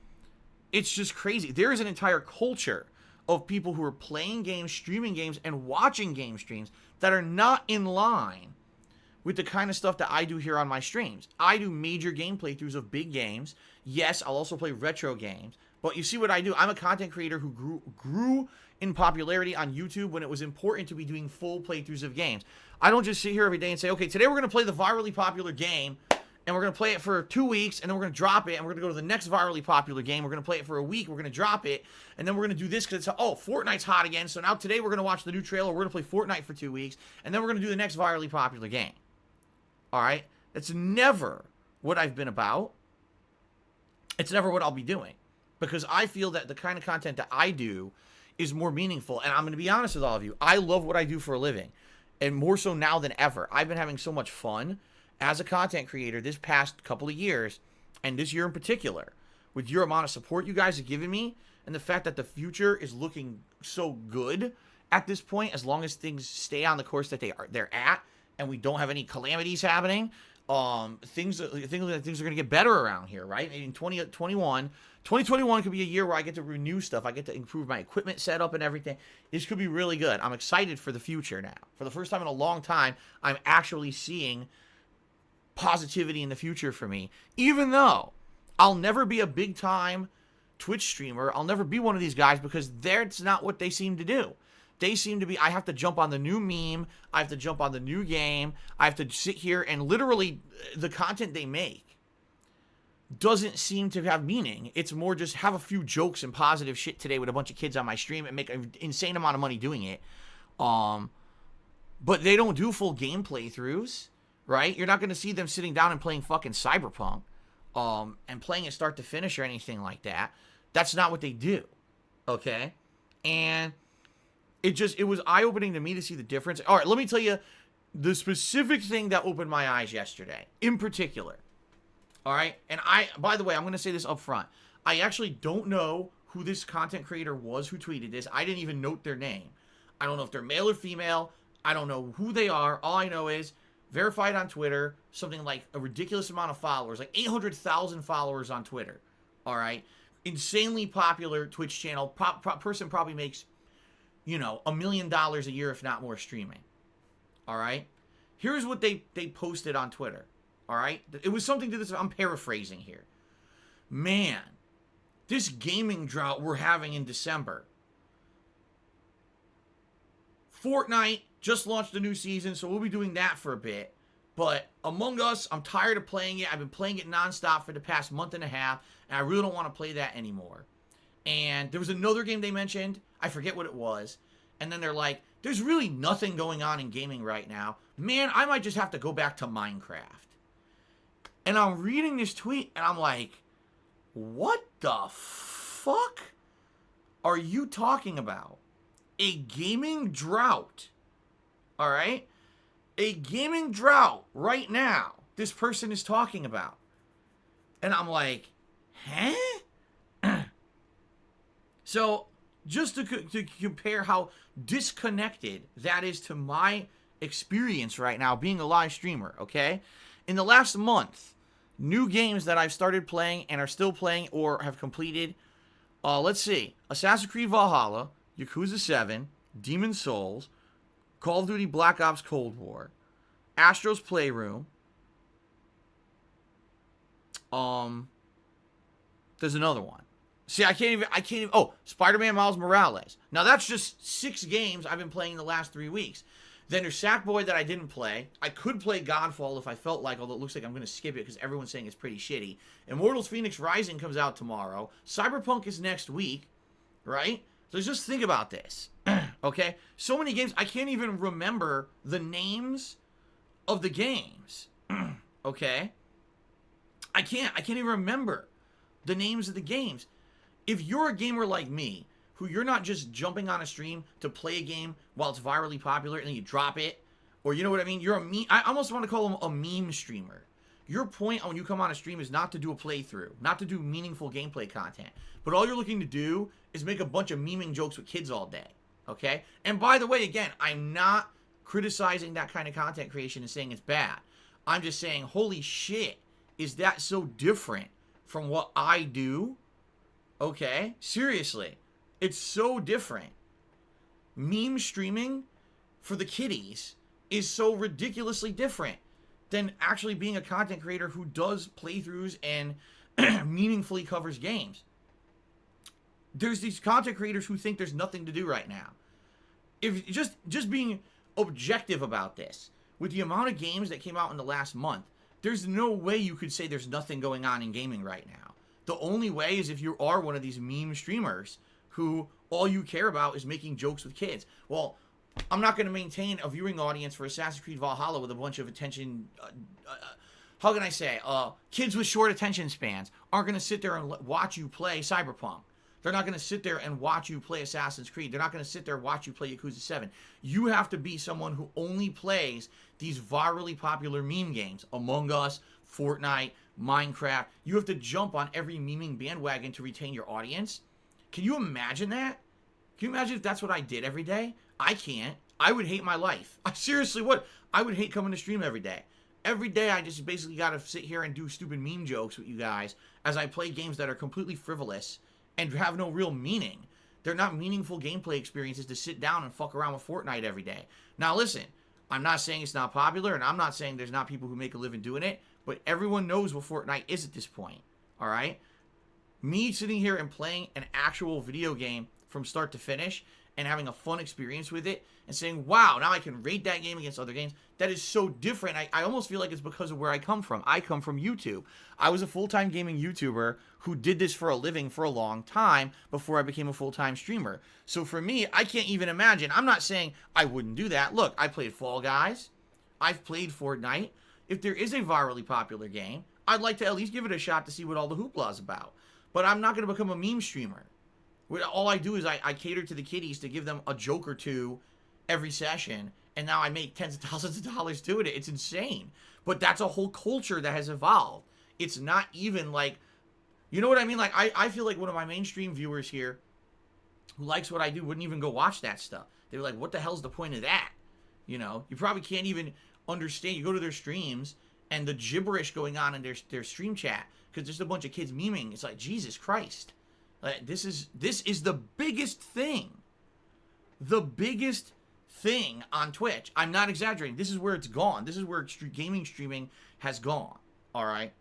it's just crazy. There is an entire culture of people who are playing games, streaming games, and watching game streams that are not in line with the kind of stuff that I do here on my streams. I do major game playthroughs of big games. Yes, I'll also play retro games. But you see what I do? I'm a content creator who grew in popularity on YouTube when it was important to be doing full playthroughs of games. I don't just sit here every day and say, okay, today we're going to play the virally popular game, and we're going to play it for 2 weeks, and then we're going to drop it, and we're going to go to the next virally popular game. We're going to play it for a week. We're going to drop it, and then we're going to do this because it's, oh, Fortnite's hot again, so now today we're going to watch the new trailer. We're going to play Fortnite for 2 weeks, and then we're going to do the next virally popular game. All right? That's never what I've been about. It's never what I'll be doing, because I feel that the kind of content that I do is more meaningful. And I'm going to be honest with all of you. I love what I do for a living, and more so now than ever. I've been having so much fun as a content creator this past couple of years, and this year in particular, with your amount of support you guys have given me, and the fact that the future is looking so good at this point, as long as things stay on the course that they're at, and we don't have any calamities happening. Things are going to get better around here, right? In 2021 could be a year where I get to renew stuff. I get to improve my equipment setup and everything. This could be really good. I'm excited for the future now. For the first time in a long time, I'm actually seeing positivity in the future for me. Even though I'll never be a big-time Twitch streamer, I'll never be one of these guys, because that's not what they seem to do. They seem to be, I have to jump on the new meme, I have to jump on the new game, I have to sit here and literally, the content they make doesn't seem to have meaning. It's more just have a few jokes and positive shit today with a bunch of kids on my stream and make an insane amount of money doing it. But they don't do full game playthroughs, right? You're not going to see them sitting down and playing fucking Cyberpunk and playing it start to finish or anything like that. That's not what they do. Okay? And it was eye-opening to me to see the difference. All right, let me tell you the specific thing that opened my eyes yesterday, in particular. All right? And by the way, I'm going to say this up front. I actually don't know who this content creator was who tweeted this. I didn't even note their name. I don't know if they're male or female. I don't know who they are. All I know is verified on Twitter, something like a ridiculous amount of followers, like 800,000 followers on Twitter. All right? Insanely popular Twitch channel. Person probably makes, $1 million a year, if not more, streaming. All right? Here's what they posted on Twitter. All right? It was something to this. I'm paraphrasing here. Man, this gaming drought we're having in December. Fortnite just launched a new season, so we'll be doing that for a bit. But Among Us, I'm tired of playing it. I've been playing it nonstop for the past month and a half, and I really don't want to play that anymore. And there was another game they mentioned. I forget what it was. And then they're like, there's really nothing going on in gaming right now. Man, I might just have to go back to Minecraft. And I'm reading this tweet, and I'm like, what the fuck are you talking about? A gaming drought. All right? A gaming drought right now. This person is talking about. And I'm like, huh? So, just to compare how disconnected that is to my experience right now being a live streamer, okay? In the last month, new games that I've started playing and are still playing or have completed, let's see, Assassin's Creed Valhalla, Yakuza 7, Demon's Souls, Call of Duty Black Ops Cold War, Astro's Playroom, there's another one. See, I can't even, oh, Spider-Man Miles Morales. Now, that's just 6 games I've been playing in the last 3 weeks. Then there's Sackboy that I didn't play. I could play Godfall if I felt like, although it looks like I'm going to skip it because everyone's saying it's pretty shitty. Immortals Phoenix Rising comes out tomorrow. Cyberpunk is next week, right? So just think about this, okay? So many games, I can't even remember the names of the games, okay? I can't even remember the names of the games. If you're a gamer like me, who you're not just jumping on a stream to play a game while it's virally popular and then you drop it, or you know what I mean? You're a meme. I almost want to call them a meme streamer. Your point when you come on a stream is not to do a playthrough, not to do meaningful gameplay content, but all you're looking to do is make a bunch of memeing jokes with kids all day, okay? And by the way, again, I'm not criticizing that kind of content creation and saying it's bad. I'm just saying, holy shit, is that so different from what I do? Okay? Seriously. It's so different. Meme streaming for the kiddies is so ridiculously different than actually being a content creator who does playthroughs and meaningfully covers games. There's these content creators who think there's nothing to do right now. If just being objective about this, with the amount of games that came out in the last month, there's no way you could say there's nothing going on in gaming right now. The only way is if you are one of these meme streamers who all you care about is making jokes with kids. Well, I'm not going to maintain a viewing audience for Assassin's Creed Valhalla with a bunch of attention, how can I say, kids with short attention spans aren't going to sit there and watch you play Cyberpunk. They're not going to sit there and watch you play Assassin's Creed. They're not going to sit there and watch you play Yakuza 7. You have to be someone who only plays these virally popular meme games. Among Us, Fortnite, Minecraft. You have to jump on every memeing bandwagon to retain your audience. Can you imagine that? Can you imagine if that's what I did every day? I can't. I would hate my life. I seriously would. I would hate coming to stream every day. Every day I just basically got to sit here and do stupid meme jokes with you guys as I play games that are completely frivolous and have no real meaning. They're not meaningful gameplay experiences to sit down and fuck around with Fortnite every day. Now listen, I'm not saying it's not popular, and I'm not saying there's not people who make a living doing it, but everyone knows what Fortnite is at this point, alright? Me sitting here and playing an actual video game from start to finish and having a fun experience with it and saying, wow, now I can rate that game against other games, that is so different. I almost feel like it's because of where I come from. I come from YouTube. I was a full-time gaming YouTuber who did this for a living for a long time before I became a full-time streamer. So for me, I can't even imagine. I'm not saying I wouldn't do that. Look, I played Fall Guys. I've played Fortnite. If there is a virally popular game, I'd like to at least give it a shot to see what all the hoopla is about. But I'm not going to become a meme streamer. All I do is I cater to the kiddies to give them a joke or two every session, and now I make tens of thousands of dollars doing it. It's insane. But that's a whole culture that has evolved. It's not even like, you know what I mean? Like, I feel like one of my mainstream viewers here who likes what I do wouldn't even go watch that stuff. They were like, what the hell's the point of that? You know, you probably can't even understand. You go to their streams and the gibberish going on in their stream chat because there's a bunch of kids memeing. It's like, Jesus Christ. Like, this is the biggest thing. The biggest thing on Twitch. I'm not exaggerating. This is where it's gone. This is where gaming streaming has gone. All right.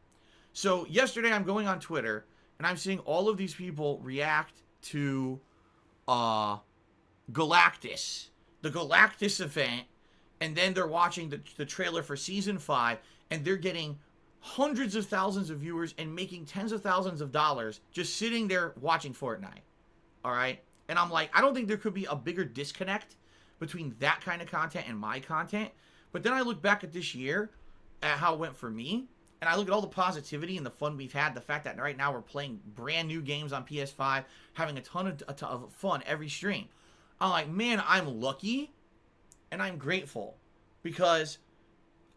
So yesterday I'm going on Twitter and I'm seeing all of these people react to Galactus, the Galactus event, and then they're watching the trailer for season 5, and they're getting hundreds of thousands of viewers and making tens of thousands of dollars just sitting there watching Fortnite. All right. And I'm like, I don't think there could be a bigger disconnect between that kind of content and my content. But then I look back at this year at how it went for me, and I look at all the positivity and the fun we've had, the fact that right now we're playing brand new games on PS5, having a ton of fun every stream. I'm like, man, I'm lucky and I'm grateful because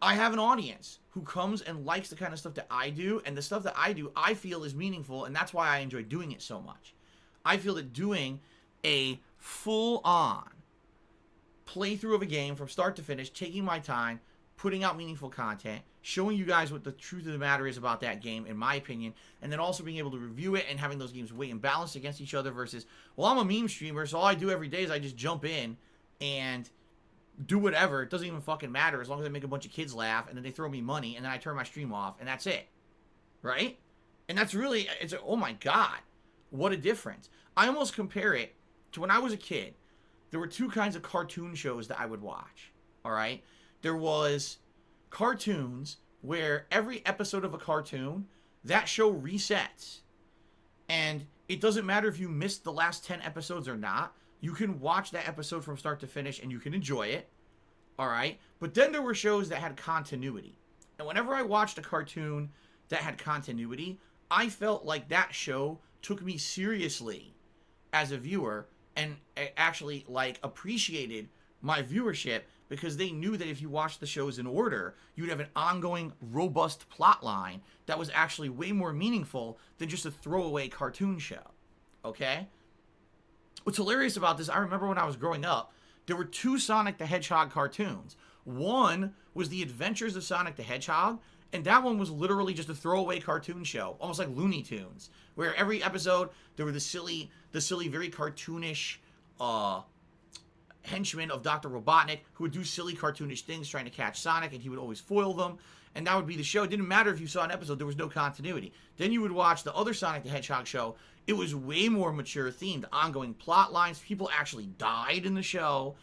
I have an audience who comes and likes the kind of stuff that I do, and the stuff that I do I feel is meaningful, and that's why I enjoy doing it so much. I feel that doing a full-on playthrough of a game from start to finish, taking my time, putting out meaningful content, showing you guys what the truth of the matter is about that game, in my opinion, and then also being able to review it and having those games weigh and balance against each other versus, well, I'm a meme streamer, so all I do every day is I just jump in and do whatever. It doesn't even fucking matter as long as I make a bunch of kids laugh, and then they throw me money, and then I turn my stream off, and that's it. Right? And that's really, it's, oh my God, what a difference. I almost compare it to when I was a kid. There were two kinds of cartoon shows that I would watch. All right? There was cartoons where every episode of a cartoon, that show resets. And it doesn't matter if you missed the last 10 episodes or not. You can watch that episode from start to finish and you can enjoy it. All right? But then there were shows that had continuity. And whenever I watched a cartoon that had continuity, I felt like that show took me seriously as a viewer and actually like appreciated my viewership because they knew that if you watched the shows in order, you'd have an ongoing, robust plot line that was actually way more meaningful than just a throwaway cartoon show. Okay? What's hilarious about this, I remember when I was growing up, there were two Sonic the Hedgehog cartoons. One was The Adventures of Sonic the Hedgehog, and that one was literally just a throwaway cartoon show, almost like Looney Tunes, where every episode there were the silly, very cartoonish henchmen of Dr. Robotnik who would do silly cartoonish things trying to catch Sonic, and he would always foil them, and that would be the show. It didn't matter if you saw an episode, there was no continuity. Then you would watch the other Sonic the Hedgehog show. It was way more mature themed, ongoing plot lines. People actually died in the show.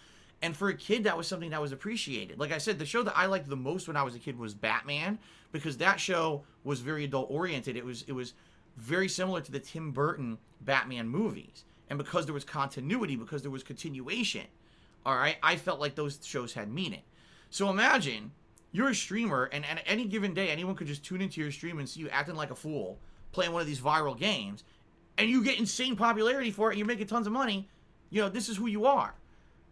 And for a kid, that was something that was appreciated. Like I said, the show that I liked the most when I was a kid was Batman, because that show was very adult-oriented. It was very similar to the Tim Burton Batman movies. And because there was continuity, because there was continuation, all right, I felt like those shows had meaning. So imagine you're a streamer, and at any given day, anyone could just tune into your stream and see you acting like a fool, playing one of these viral games, and you get insane popularity for it, and you're making tons of money. You know, this is who you are.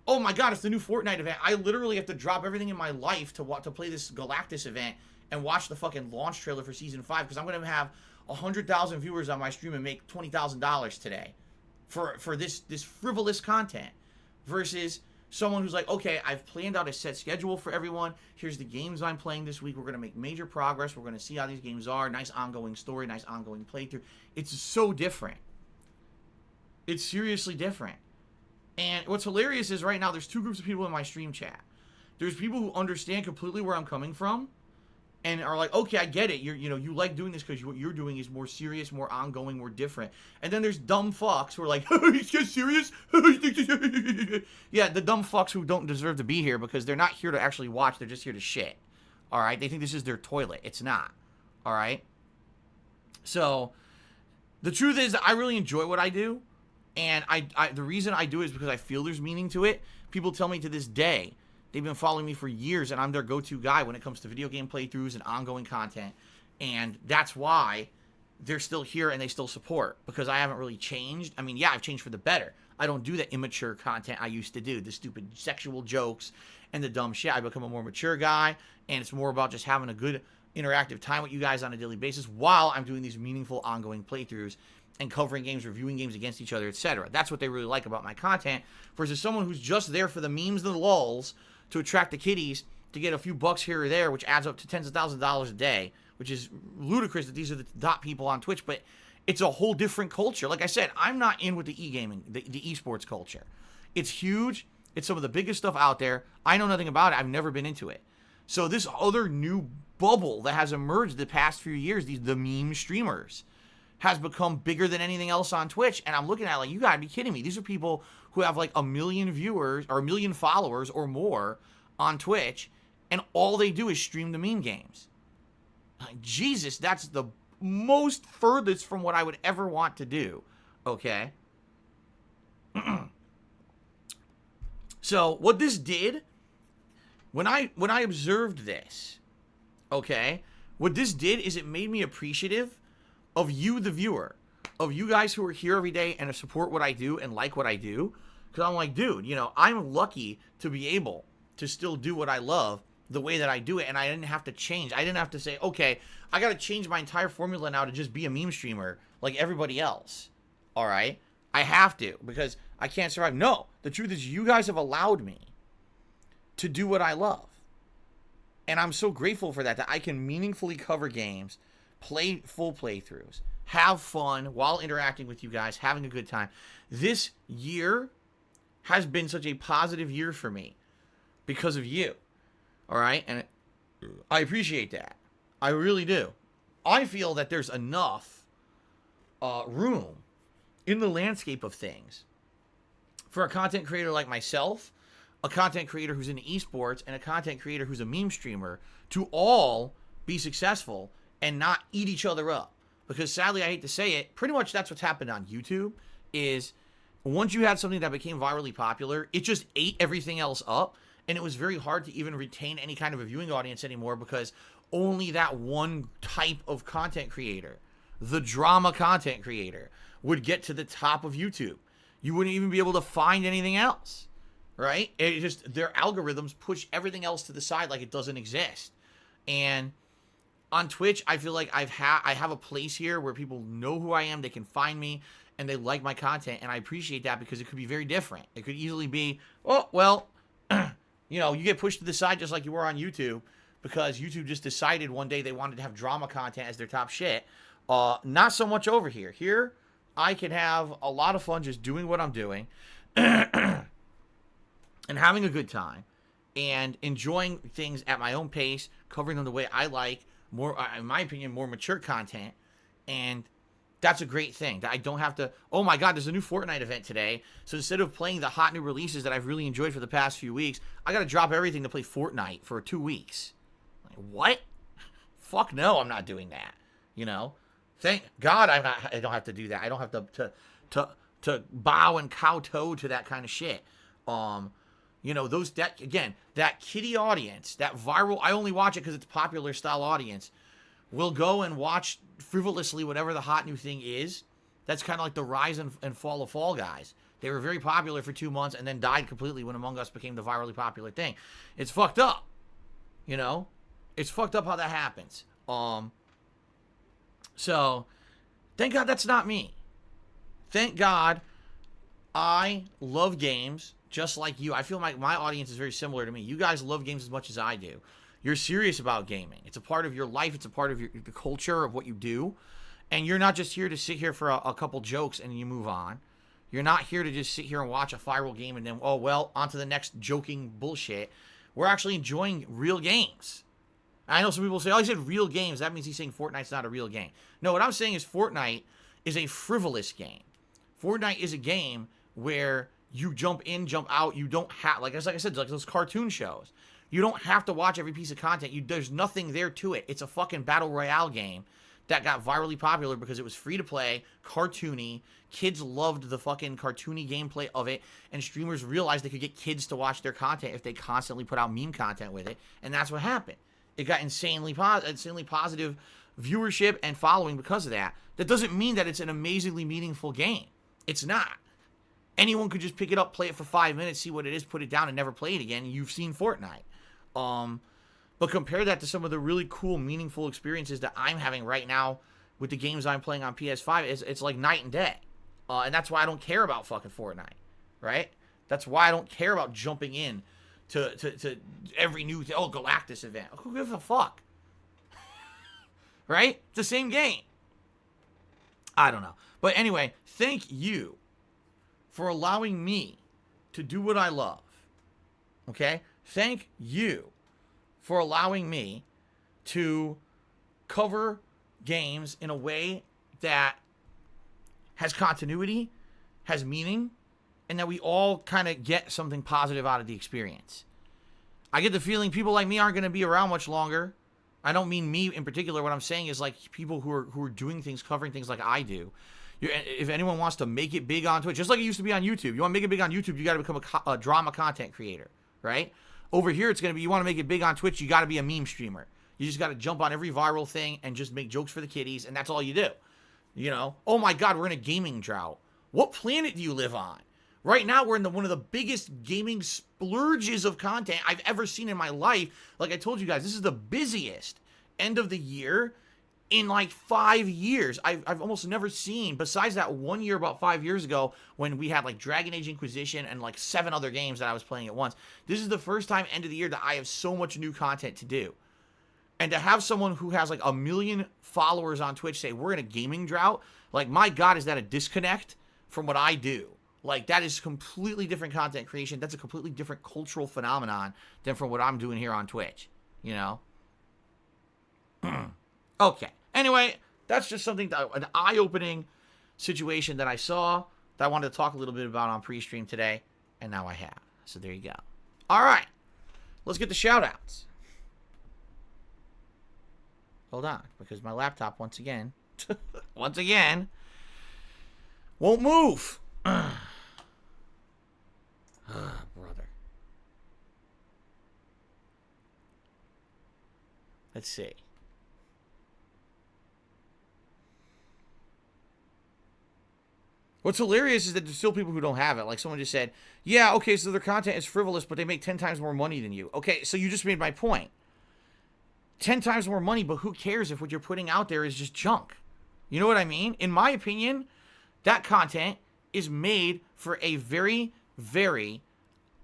Oh my God, it's the new Fortnite event. I literally have to drop everything in my life to play this Galactus event and watch the fucking launch trailer for Season 5 because I'm going to have 100,000 viewers on my stream and make $20,000 today for this frivolous content versus someone who's like, okay, I've planned out a set schedule for everyone. Here's the games I'm playing this week. We're going to make major progress. We're going to see how these games are. Nice ongoing story, nice ongoing playthrough. It's so different. It's seriously different. And what's hilarious is right now there's two groups of people in my stream chat. There's people who understand completely where I'm coming from and are like, okay, I get it. You like doing this because what you're doing is more serious, more ongoing, more different. And then there's dumb fucks who are like, he's just serious? Yeah, the dumb fucks who don't deserve to be here because they're not here to actually watch. They're just here to shit. All right? They think this is their toilet. It's not. All right? So the truth is that I really enjoy what I do. And the reason I do it is because I feel there's meaning to it. People tell me to this day, they've been following me for years, and I'm their go-to guy when it comes to video game playthroughs and ongoing content. And that's why they're still here and they still support because I haven't really changed. I mean, yeah, I've changed for the better. I don't do the immature content I used to do, the stupid sexual jokes and the dumb shit. I become a more mature guy, and it's more about just having a good interactive time with you guys on a daily basis while I'm doing these meaningful ongoing playthroughs and covering games, reviewing games against each other, etc. That's what they really like about my content versus someone who's just there for the memes and the lulz to attract the kiddies to get a few bucks here or there, which adds up to tens of thousands of dollars a day, which is ludicrous that these are the top people on Twitch, but it's a whole different culture. Like I said, I'm not in with the e-gaming, the esports culture. It's huge. It's some of the biggest stuff out there. I know nothing about it. I've never been into it. So this other new bubble that has emerged the past few years, the meme streamers, has become bigger than anything else on Twitch. And I'm looking at it like, you gotta be kidding me. These are people who have like 1 million viewers or 1 million followers or more on Twitch, and all they do is stream the meme games. Like, Jesus, that's the most furthest from what I would ever want to do. Okay? So, what this did, when I observed this, okay, what this did is it made me appreciative of you, the viewer, of you guys who are here every day and support what I do and like what I do. Because I'm like, dude, you know, I'm lucky to be able to still do what I love the way that I do it, and I didn't have to change. I didn't have to say, okay, I got to change my entire formula now to just be a meme streamer like everybody else. All right? I have to, because I can't survive. No, the truth is you guys have allowed me to do what I love. And I'm so grateful for that I can meaningfully cover games, play full playthroughs, have fun while interacting with you guys, having a good time. This year has been such a positive year for me because of you. All right? And I appreciate that. I really do. I feel that there's enough room in the landscape of things for a content creator like myself, a content creator who's into esports, and a content creator who's a meme streamer to all be successful and not eat each other up. Because sadly, I hate to say it, pretty much that's what's happened on YouTube is once you had something that became virally popular, it just ate everything else up. And it was very hard to even retain any kind of a viewing audience anymore because only that one type of content creator, the drama content creator, would get to the top of YouTube. You wouldn't even be able to find anything else, right? It just, their algorithms push everything else to the side like it doesn't exist. And on Twitch, I feel like I have a place here where people know who I am, they can find me, and they like my content, and I appreciate that because it could be very different. It could easily be, oh, well, you know, you get pushed to the side just like you were on YouTube because YouTube just decided one day they wanted to have drama content as their top shit. Not so much over here. Here, I can have a lot of fun just doing what I'm doing and having a good time and enjoying things at my own pace, covering them the way I like, more, in my opinion, more mature content. And that's a great thing that I don't have to, oh my God, there's a new Fortnite event today. So instead of playing the hot new releases that I've really enjoyed for the past few weeks, I got to drop everything to play Fortnite for 2 weeks. Like, what? Fuck no, I'm not doing that. You know? Thank God I don't have to do that. I don't have to bow and kowtow to that kind of shit. You know, that kiddie audience, that viral, I only watch it because it's popular style audience, will go and watch frivolously whatever the hot new thing is. That's kind of like the rise and fall of Fall Guys. They were very popular for 2 months and then died completely when Among Us became the virally popular thing. It's fucked up. You know? It's fucked up how that happens. So, thank God that's not me. Thank God I love games just like you. I feel like my audience is very similar to me. You guys love games as much as I do. You're serious about gaming. It's a part of your life. It's a part of the culture of what you do. And you're not just here to sit here for a couple jokes and you move on. You're not here to just sit here and watch a viral game and then, oh, well, on to the next joking bullshit. We're actually enjoying real games. I know some people say, oh, he said real games. That means he's saying Fortnite's not a real game. No, what I'm saying is Fortnite is a frivolous game. Fortnite is a game where you jump in, jump out. You don't have, like I said, like those cartoon shows. You don't have to watch every piece of content. There's nothing there to it. It's a fucking battle royale game that got virally popular because it was free to play, cartoony. Kids loved the fucking cartoony gameplay of it, and streamers realized they could get kids to watch their content if they constantly put out meme content with it, and that's what happened. It got insanely positive viewership and following because of that, That doesn't mean that it's an amazingly meaningful game. It's not. Anyone could just pick it up, play it for 5 minutes, see what it is, put it down, and never play it again. You've seen Fortnite. But compare that to some of the really cool, meaningful experiences that I'm having right now with the games I'm playing on PS5. It's like night and day. And that's why I don't care about fucking Fortnite, right? That's why I don't care about jumping in to every new Galactus event. Who gives a fuck? Right? It's the same game. I don't know. But anyway, thank you for allowing me to do what I love. Okay? Thank you for allowing me to cover games in a way that has continuity, has meaning, and that we all kind of get something positive out of the experience. I get the feeling people like me aren't going to be around much longer. I don't mean me in particular. What I'm saying is like people who are doing things, covering things like I do. If anyone wants to make it big on Twitch, just like it used to be on YouTube, you want to make it big on YouTube, you got to become a drama content creator, right? Over here, it's going to be, you want to make it big on Twitch, you got to be a meme streamer. You just got to jump on every viral thing and just make jokes for the kiddies, and that's all you do. You know? Oh my God, we're in a gaming drought. What planet do you live on? Right now, we're in one of the biggest gaming splurges of content I've ever seen in my life. Like I told you guys, this is the busiest end of the year in like 5 years. I've almost never seen, besides that 1 year about 5 years ago when we had like Dragon Age Inquisition and like 7 other games that I was playing at once. This is the first time end of the year that I have so much new content to do. And to have someone who has like 1 million followers on Twitch say we're in a gaming drought, like my God, is that a disconnect from what I do? Like, that is completely different content creation. That's a completely different cultural phenomenon than from what I'm doing here on Twitch, you know? Okay. Anyway, that's just something, an eye-opening situation that I saw that I wanted to talk a little bit about on pre-stream today, and now I have. So there you go. All right. Let's get the shout-outs. Hold on, because my laptop, once again, won't move. Brother. Let's see. What's hilarious is that there's still people who don't have it. Like someone just said, yeah, okay, so their content is frivolous, but they make 10 times more money than you. Okay, so you just made my point. 10 times more money, but who cares if what you're putting out there is just junk? You know what I mean? In my opinion, that content is made for a very, very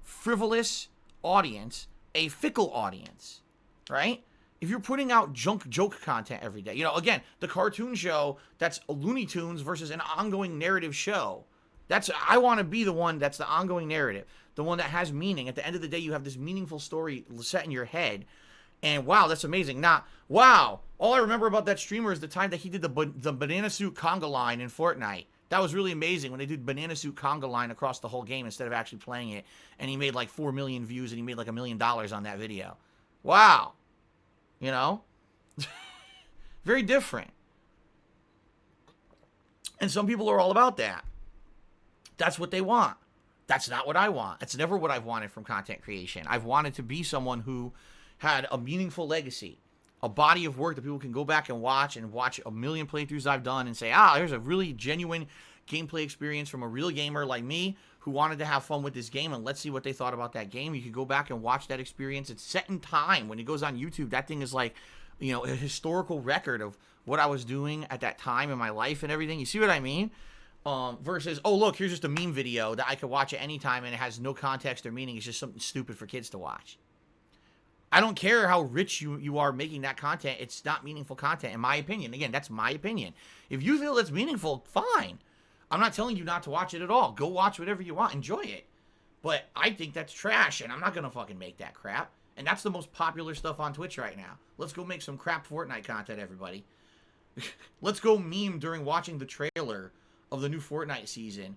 frivolous audience, a fickle audience, right? If you're putting out junk joke content every day, you know, again, the cartoon show that's Looney Tunes versus an ongoing narrative show. I want to be the one that's the ongoing narrative, the one that has meaning. At the end of the day, you have this meaningful story set in your head. And wow, that's amazing. Wow, all I remember about that streamer is the time that he did the banana suit conga line in Fortnite. That was really amazing when they did banana suit conga line across the whole game instead of actually playing it. And he made like 4 million views and he made like $1 million on that video. Wow. You know? Very different. And some people are all about that. That's what they want. That's not what I want. That's never what I've wanted from content creation. I've wanted to be someone who had a meaningful legacy, a body of work that people can go back and watch 1 million playthroughs I've done and say, there's a really genuine gameplay experience from a real gamer like me who wanted to have fun with this game, and let's see what they thought about that game. You could go back and watch that experience. It's set in time. When it goes on YouTube, that thing is like, you know, a historical record of what I was doing at that time in my life and everything. You see what I mean? Versus, oh, look, here's just a meme video that I could watch at any time and it has no context or meaning. It's just something stupid for kids to watch. I don't care how rich you are making that content. It's not meaningful content, in my opinion. Again, that's my opinion. If you feel it's meaningful, fine. I'm not telling you not to watch it at all. Go watch whatever you want. Enjoy it. But I think that's trash, and I'm not going to fucking make that crap. And that's the most popular stuff on Twitch right now. Let's go make some crap Fortnite content, everybody. Let's go meme during watching the trailer of the new Fortnite season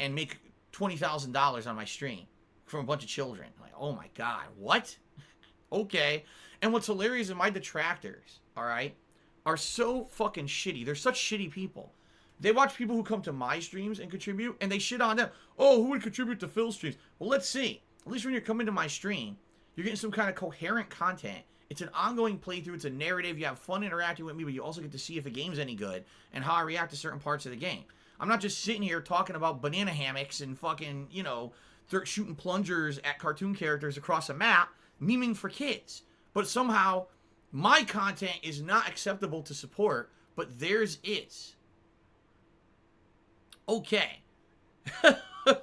and make $20,000 on my stream from a bunch of children. Like, oh my God, what? Okay. And what's hilarious is my detractors, all right, are so fucking shitty. They're such shitty people. They watch people who come to my streams and contribute, and they shit on them. Oh, who would contribute to Phil's streams? Well, let's see. At least when you're coming to my stream, you're getting some kind of coherent content, It's an ongoing playthrough. It's a narrative. You have fun interacting with me, but you also get to see if the game's any good and how I react to certain parts of the game. I'm not just sitting here talking about banana hammocks and fucking, you know, shooting plungers at cartoon characters across a map, memeing for kids. But somehow, my content is not acceptable to support, but theirs is. Okay.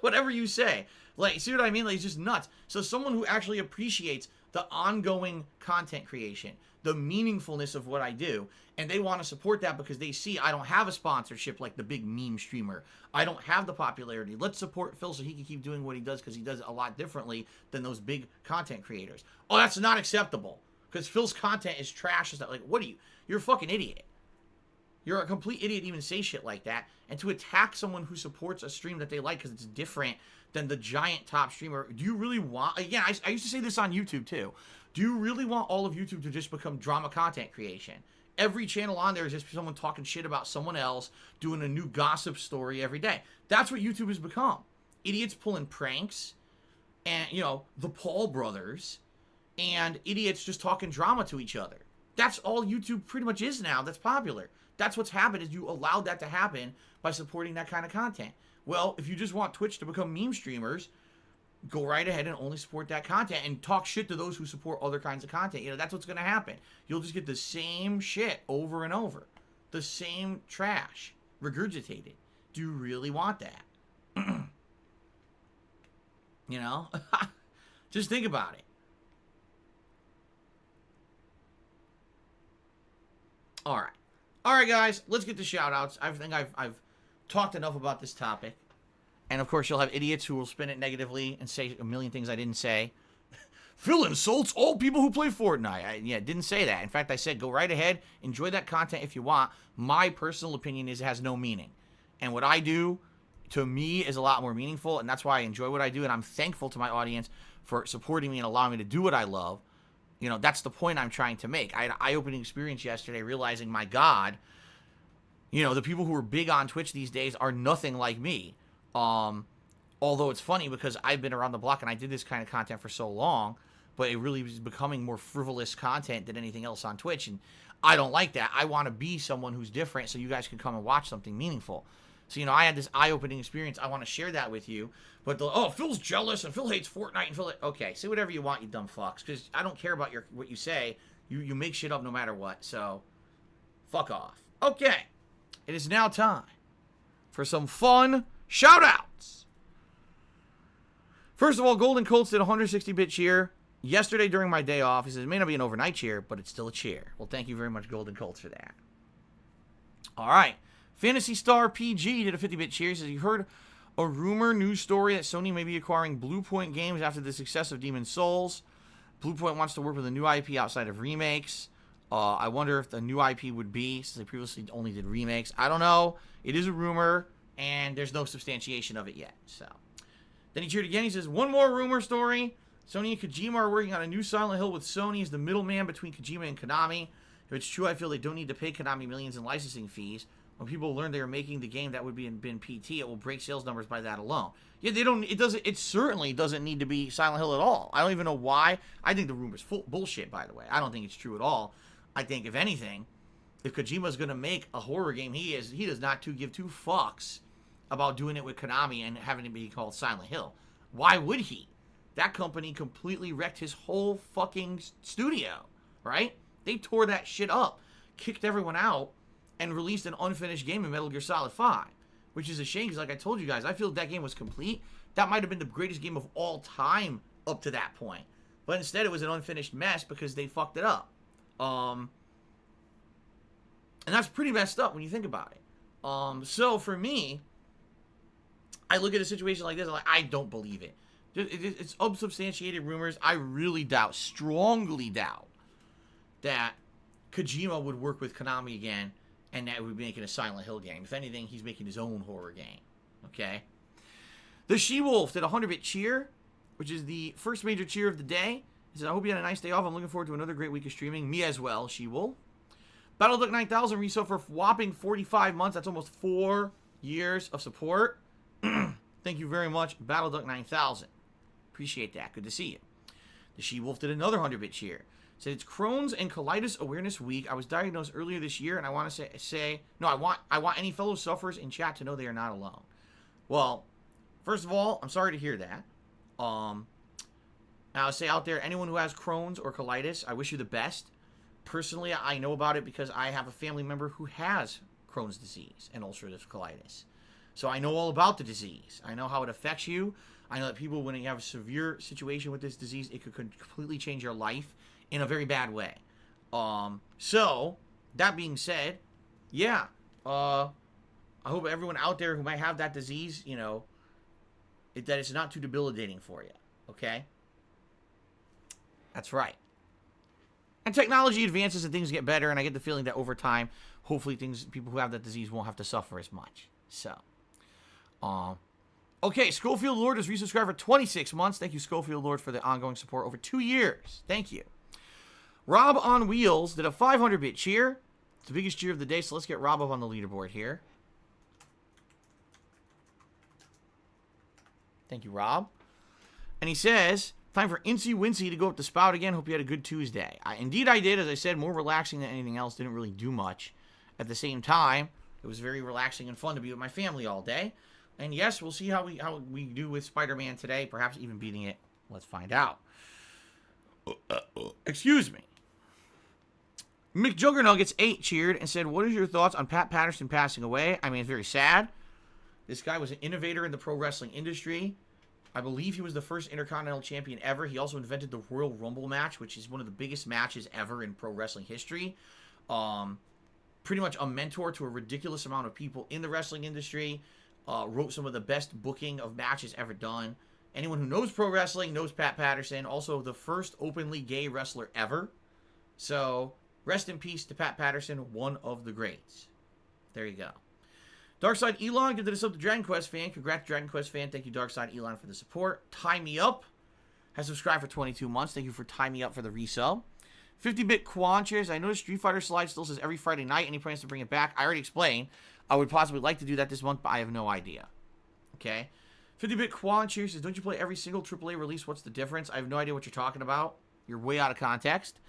Whatever you say. Like, see what I mean? Like, it's just nuts. So someone who actually appreciates the ongoing content creation, the meaningfulness of what I do, and they want to support that because they see I don't have a sponsorship like the big meme streamer. I don't have the popularity. Let's support Phil so he can keep doing what he does because he does it a lot differently than those big content creators. Oh, that's not acceptable because Phil's content is trash. Like, what are you? You're a fucking idiot. You're a complete idiot to even say shit like that. And to attack someone who supports a stream that they like because it's different than the giant top streamer. Do you really want... Again, I used to say this on YouTube too. Do you really want all of YouTube to just become drama content creation? Every channel on there is just someone talking shit about someone else, doing a new gossip story every day. That's what YouTube has become. Idiots pulling pranks, and, you know, the Paul brothers, and idiots just talking drama to each other. That's all YouTube pretty much is now that's popular. That's what's happened, is you allowed that to happen by supporting that kind of content. Well, if you just want Twitch to become meme streamers, go right ahead and only support that content and talk shit to those who support other kinds of content. You know, that's what's going to happen. You'll just get the same shit over and over. The same trash regurgitated. Do you really want that? You know? Just think about it. All right. All right, guys, let's get to shout-outs. I think I've talked enough about this topic. And, of course, you'll have idiots who will spin it negatively and say a million things I didn't say. Phil insults all people who play Fortnite. Didn't say that. In fact, I said go right ahead, enjoy that content if you want. My personal opinion is it has no meaning. And what I do, to me, is a lot more meaningful, and that's why I enjoy what I do, and I'm thankful to my audience for supporting me and allowing me to do what I love. You know, that's the point I'm trying to make. I had an eye-opening experience yesterday realizing, my God, you know, the people who are big on Twitch these days are nothing like me. Although it's funny because I've been around the block and I did this kind of content for so long, but it really was becoming more frivolous content than anything else on Twitch, and I don't like that. I want to be someone who's different so you guys can come and watch something meaningful. So, you know, I had this eye-opening experience. I want to share that with you. But, Phil's jealous, and Phil hates Fortnite, and Phil... Okay, say whatever you want, you dumb fucks, because I don't care about what you say. You make shit up no matter what, so fuck off. Okay, it is now time for some fun shout-outs. First of all, Golden Colts did a 160-bit cheer yesterday during my day off. He says, it may not be an overnight cheer, but it's still a cheer. Well, thank you very much, Golden Colts, for that. All right. Fantasy Star PG did a 50-bit cheer. He says, you heard a rumor, news story that Sony may be acquiring Bluepoint Games after the success of Demon's Souls. Bluepoint wants to work with a new IP outside of remakes. I wonder if the new IP would be, since they previously only did remakes. I don't know. It is a rumor, and there's no substantiation of it yet. So, then he cheered again. He says, one more rumor story. Sony and Kojima are working on a new Silent Hill with Sony as the middleman between Kojima and Konami. If it's true, I feel they don't need to pay Konami millions in licensing fees. When people learn they are making the game that would be been PT, it will break sales numbers by that alone. Yeah, they don't. It certainly doesn't need to be Silent Hill at all. I don't even know why. I think the rumor's full bullshit. By the way, I don't think it's true at all. I think if anything, if Kojima's going to make a horror game, he does not give two fucks about doing it with Konami and having it be called Silent Hill. Why would he? That company completely wrecked his whole fucking studio, right? They tore that shit up, kicked everyone out, and released an unfinished game in Metal Gear Solid 5, which is a shame because, like I told you guys, I feel that game was complete. That might have been the greatest game of all time up to that point. But instead, it was an unfinished mess because they fucked it up. And that's pretty messed up when you think about it. So, for me, I look at a situation like this, and I don't believe it. It's unsubstantiated rumors. I really doubt, strongly doubt, that Kojima would work with Konami again and that would be making a Silent Hill game. If anything, he's making his own horror game. Okay? The She-Wolf did a 100-bit cheer, which is the first major cheer of the day. He said, I hope you had a nice day off. I'm looking forward to another great week of streaming. Me as well, She-Wolf. Battleduck 9000 resold for a whopping 45 months. That's almost 4 years of support. Thank you very much, Battleduck 9000. Appreciate that. Good to see you. The She-Wolf did another 100-bit cheer. So it's Crohn's and Colitis Awareness Week. I was diagnosed earlier this year, and I want to say no. I want any fellow sufferers in chat to know they are not alone. Well, first of all, I'm sorry to hear that. I'll say out there, anyone who has Crohn's or colitis, I wish you the best. Personally, I know about it because I have a family member who has Crohn's disease and ulcerative colitis. So I know all about the disease. I know how it affects you. I know that people, when you have a severe situation with this disease, it could completely change your life in a very bad way. So, that being said, yeah, I hope everyone out there who might have that disease, you know, that it's not too debilitating for you, okay? That's right. And technology advances and things get better, and I get the feeling that over time, hopefully people who have that disease won't have to suffer as much. So, okay, Schofield Lord has resubscribed for 26 months. Thank you, Schofield Lord, for the ongoing support over 2 years. Thank you. Rob on Wheels did a 500-bit cheer. It's the biggest cheer of the day, so let's get Rob up on the leaderboard here. Thank you, Rob. And he says, time for Incy Wincy to go up the spout again. Hope you had a good Tuesday. Indeed I did. As I said, more relaxing than anything else. Didn't really do much. At the same time, it was very relaxing and fun to be with my family all day. And yes, we'll see how we do with Spider-Man today. Perhaps even beating it. Let's find out. Excuse me. McJuggernuggets 8 cheered and said, what is your thoughts on Pat Patterson passing away? I mean, it's very sad. This guy was an innovator in the pro wrestling industry. I believe he was the first Intercontinental Champion ever. He also invented the Royal Rumble match, which is one of the biggest matches ever in pro wrestling history. Pretty much a mentor to a ridiculous amount of people in the wrestling industry. Wrote some of the best booking of matches ever done. Anyone who knows pro wrestling knows Pat Patterson. Also, the first openly gay wrestler ever. So, rest in peace to Pat Patterson, one of the greats. There you go. Darkside Elon, give this up to Dragon Quest fan. Congrats, Dragon Quest fan. Thank you, Darkside Elon, for the support. Tie Me Up has subscribed for 22 months. Thank you for Tie Me Up for the resub. 50-bit Quanches. I noticed Street Fighter Slide still says every Friday night. Any plans to bring it back? I already explained. I would possibly like to do that this month, but I have no idea. Okay. 50-bit Quanches says, don't you play every single AAA release? What's the difference? I have no idea what you're talking about. You're way out of context.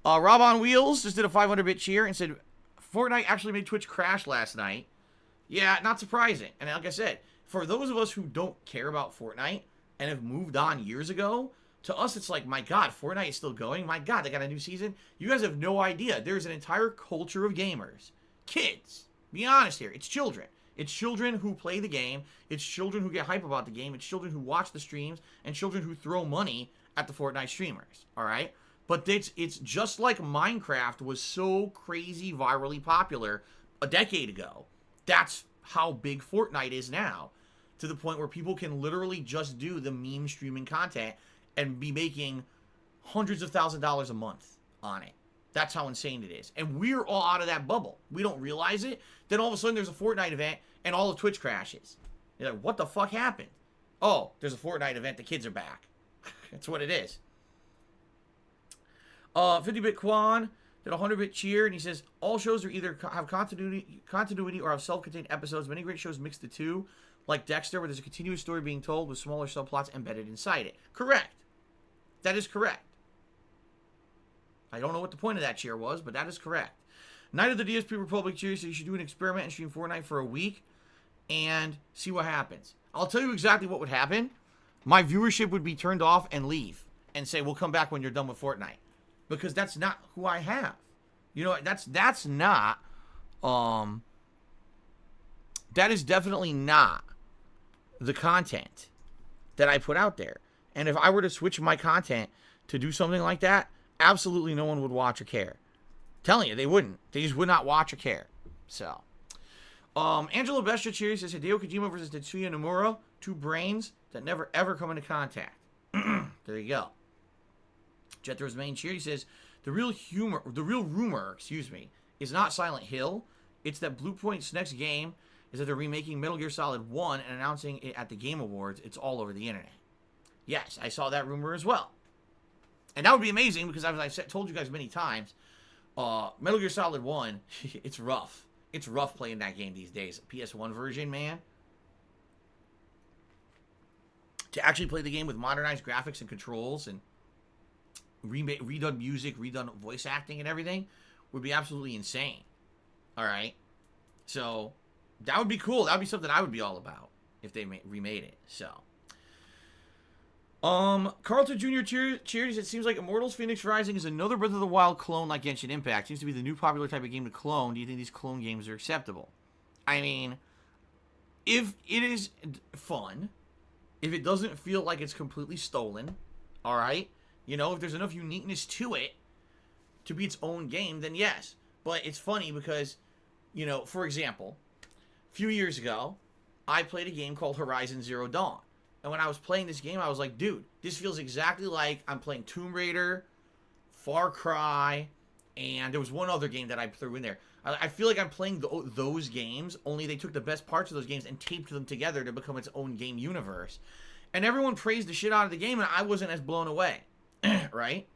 Rob on Wheels just did a 500-bit cheer and said, Fortnite actually made Twitch crash last night. Yeah, not surprising. And like I said, for those of us who don't care about Fortnite and have moved on years ago, to us it's like, my God, Fortnite is still going? My God, they got a new season? You guys have no idea. There's an entire culture of gamers. Kids. Be honest here. It's children. It's children who play the game. It's children who get hype about the game. It's children who watch the streams. And children who throw money at the Fortnite streamers. Alright? But it's just like Minecraft was so crazy virally popular a decade ago. That's how big Fortnite is now. To the point where people can literally just do the meme streaming content and be making hundreds of thousands of dollars a month on it. That's how insane it is. And we're all out of that bubble. We don't realize it. Then all of a sudden there's a Fortnite event and all of Twitch crashes. You're like, what the fuck happened? Oh, there's a Fortnite event. The kids are back. That's what it is. 50-bit Quan did a 100-bit cheer, and he says, all shows are either have continuity or have self-contained episodes. Many great shows mix the two, like Dexter, where there's a continuous story being told with smaller subplots embedded inside it. Correct. That is correct. I don't know what the point of that cheer was, but that is correct. Night of the DSP Republic cheer, so you should do an experiment and stream Fortnite for a week and see what happens. I'll tell you exactly what would happen. My viewership would be turned off and leave and say, we'll come back when you're done with Fortnite. Because that's not who I have. You know, that's not, that is definitely not the content that I put out there. And if I were to switch my content to do something like that, absolutely no one would watch or care. I'm telling you, they wouldn't. They just would not watch or care. So, Angelo Bestia cheers says, Hideo Kojima versus Tetsuya Nomura, two brains that never ever come into contact. There you go. Jethro's main cheer, he says, the real rumor, is not Silent Hill. It's that Bluepoint's next game is that they're remaking Metal Gear Solid 1 and announcing it at the Game Awards. It's all over the internet. Yes, I saw that rumor as well. And that would be amazing because, as I've told you guys many times, Metal Gear Solid 1, it's rough. It's rough playing that game these days. PS1 version, man. To actually play the game with modernized graphics and controls and redone music, redone voice acting and everything would be absolutely insane. All right. So that would be cool. That would be something I would be all about if they remade it. So, Carlton Jr. cheers. It seems like Immortals Phoenix Rising is another Breath of the Wild clone like Genshin Impact. Seems to be the new popular type of game to clone. Do you think these clone games are acceptable? I mean, if it is fun, if it doesn't feel like it's completely stolen, all right, you know, if there's enough uniqueness to it to be its own game, then yes. But it's funny because, you know, for example, a few years ago, I played a game called Horizon Zero Dawn. And when I was playing this game, I was like, dude, this feels exactly like I'm playing Tomb Raider, Far Cry, and there was one other game that I threw in there. I feel like I'm playing those games, only they took the best parts of those games and taped them together to become its own game universe. And everyone praised the shit out of the game, and I wasn't as blown away, right?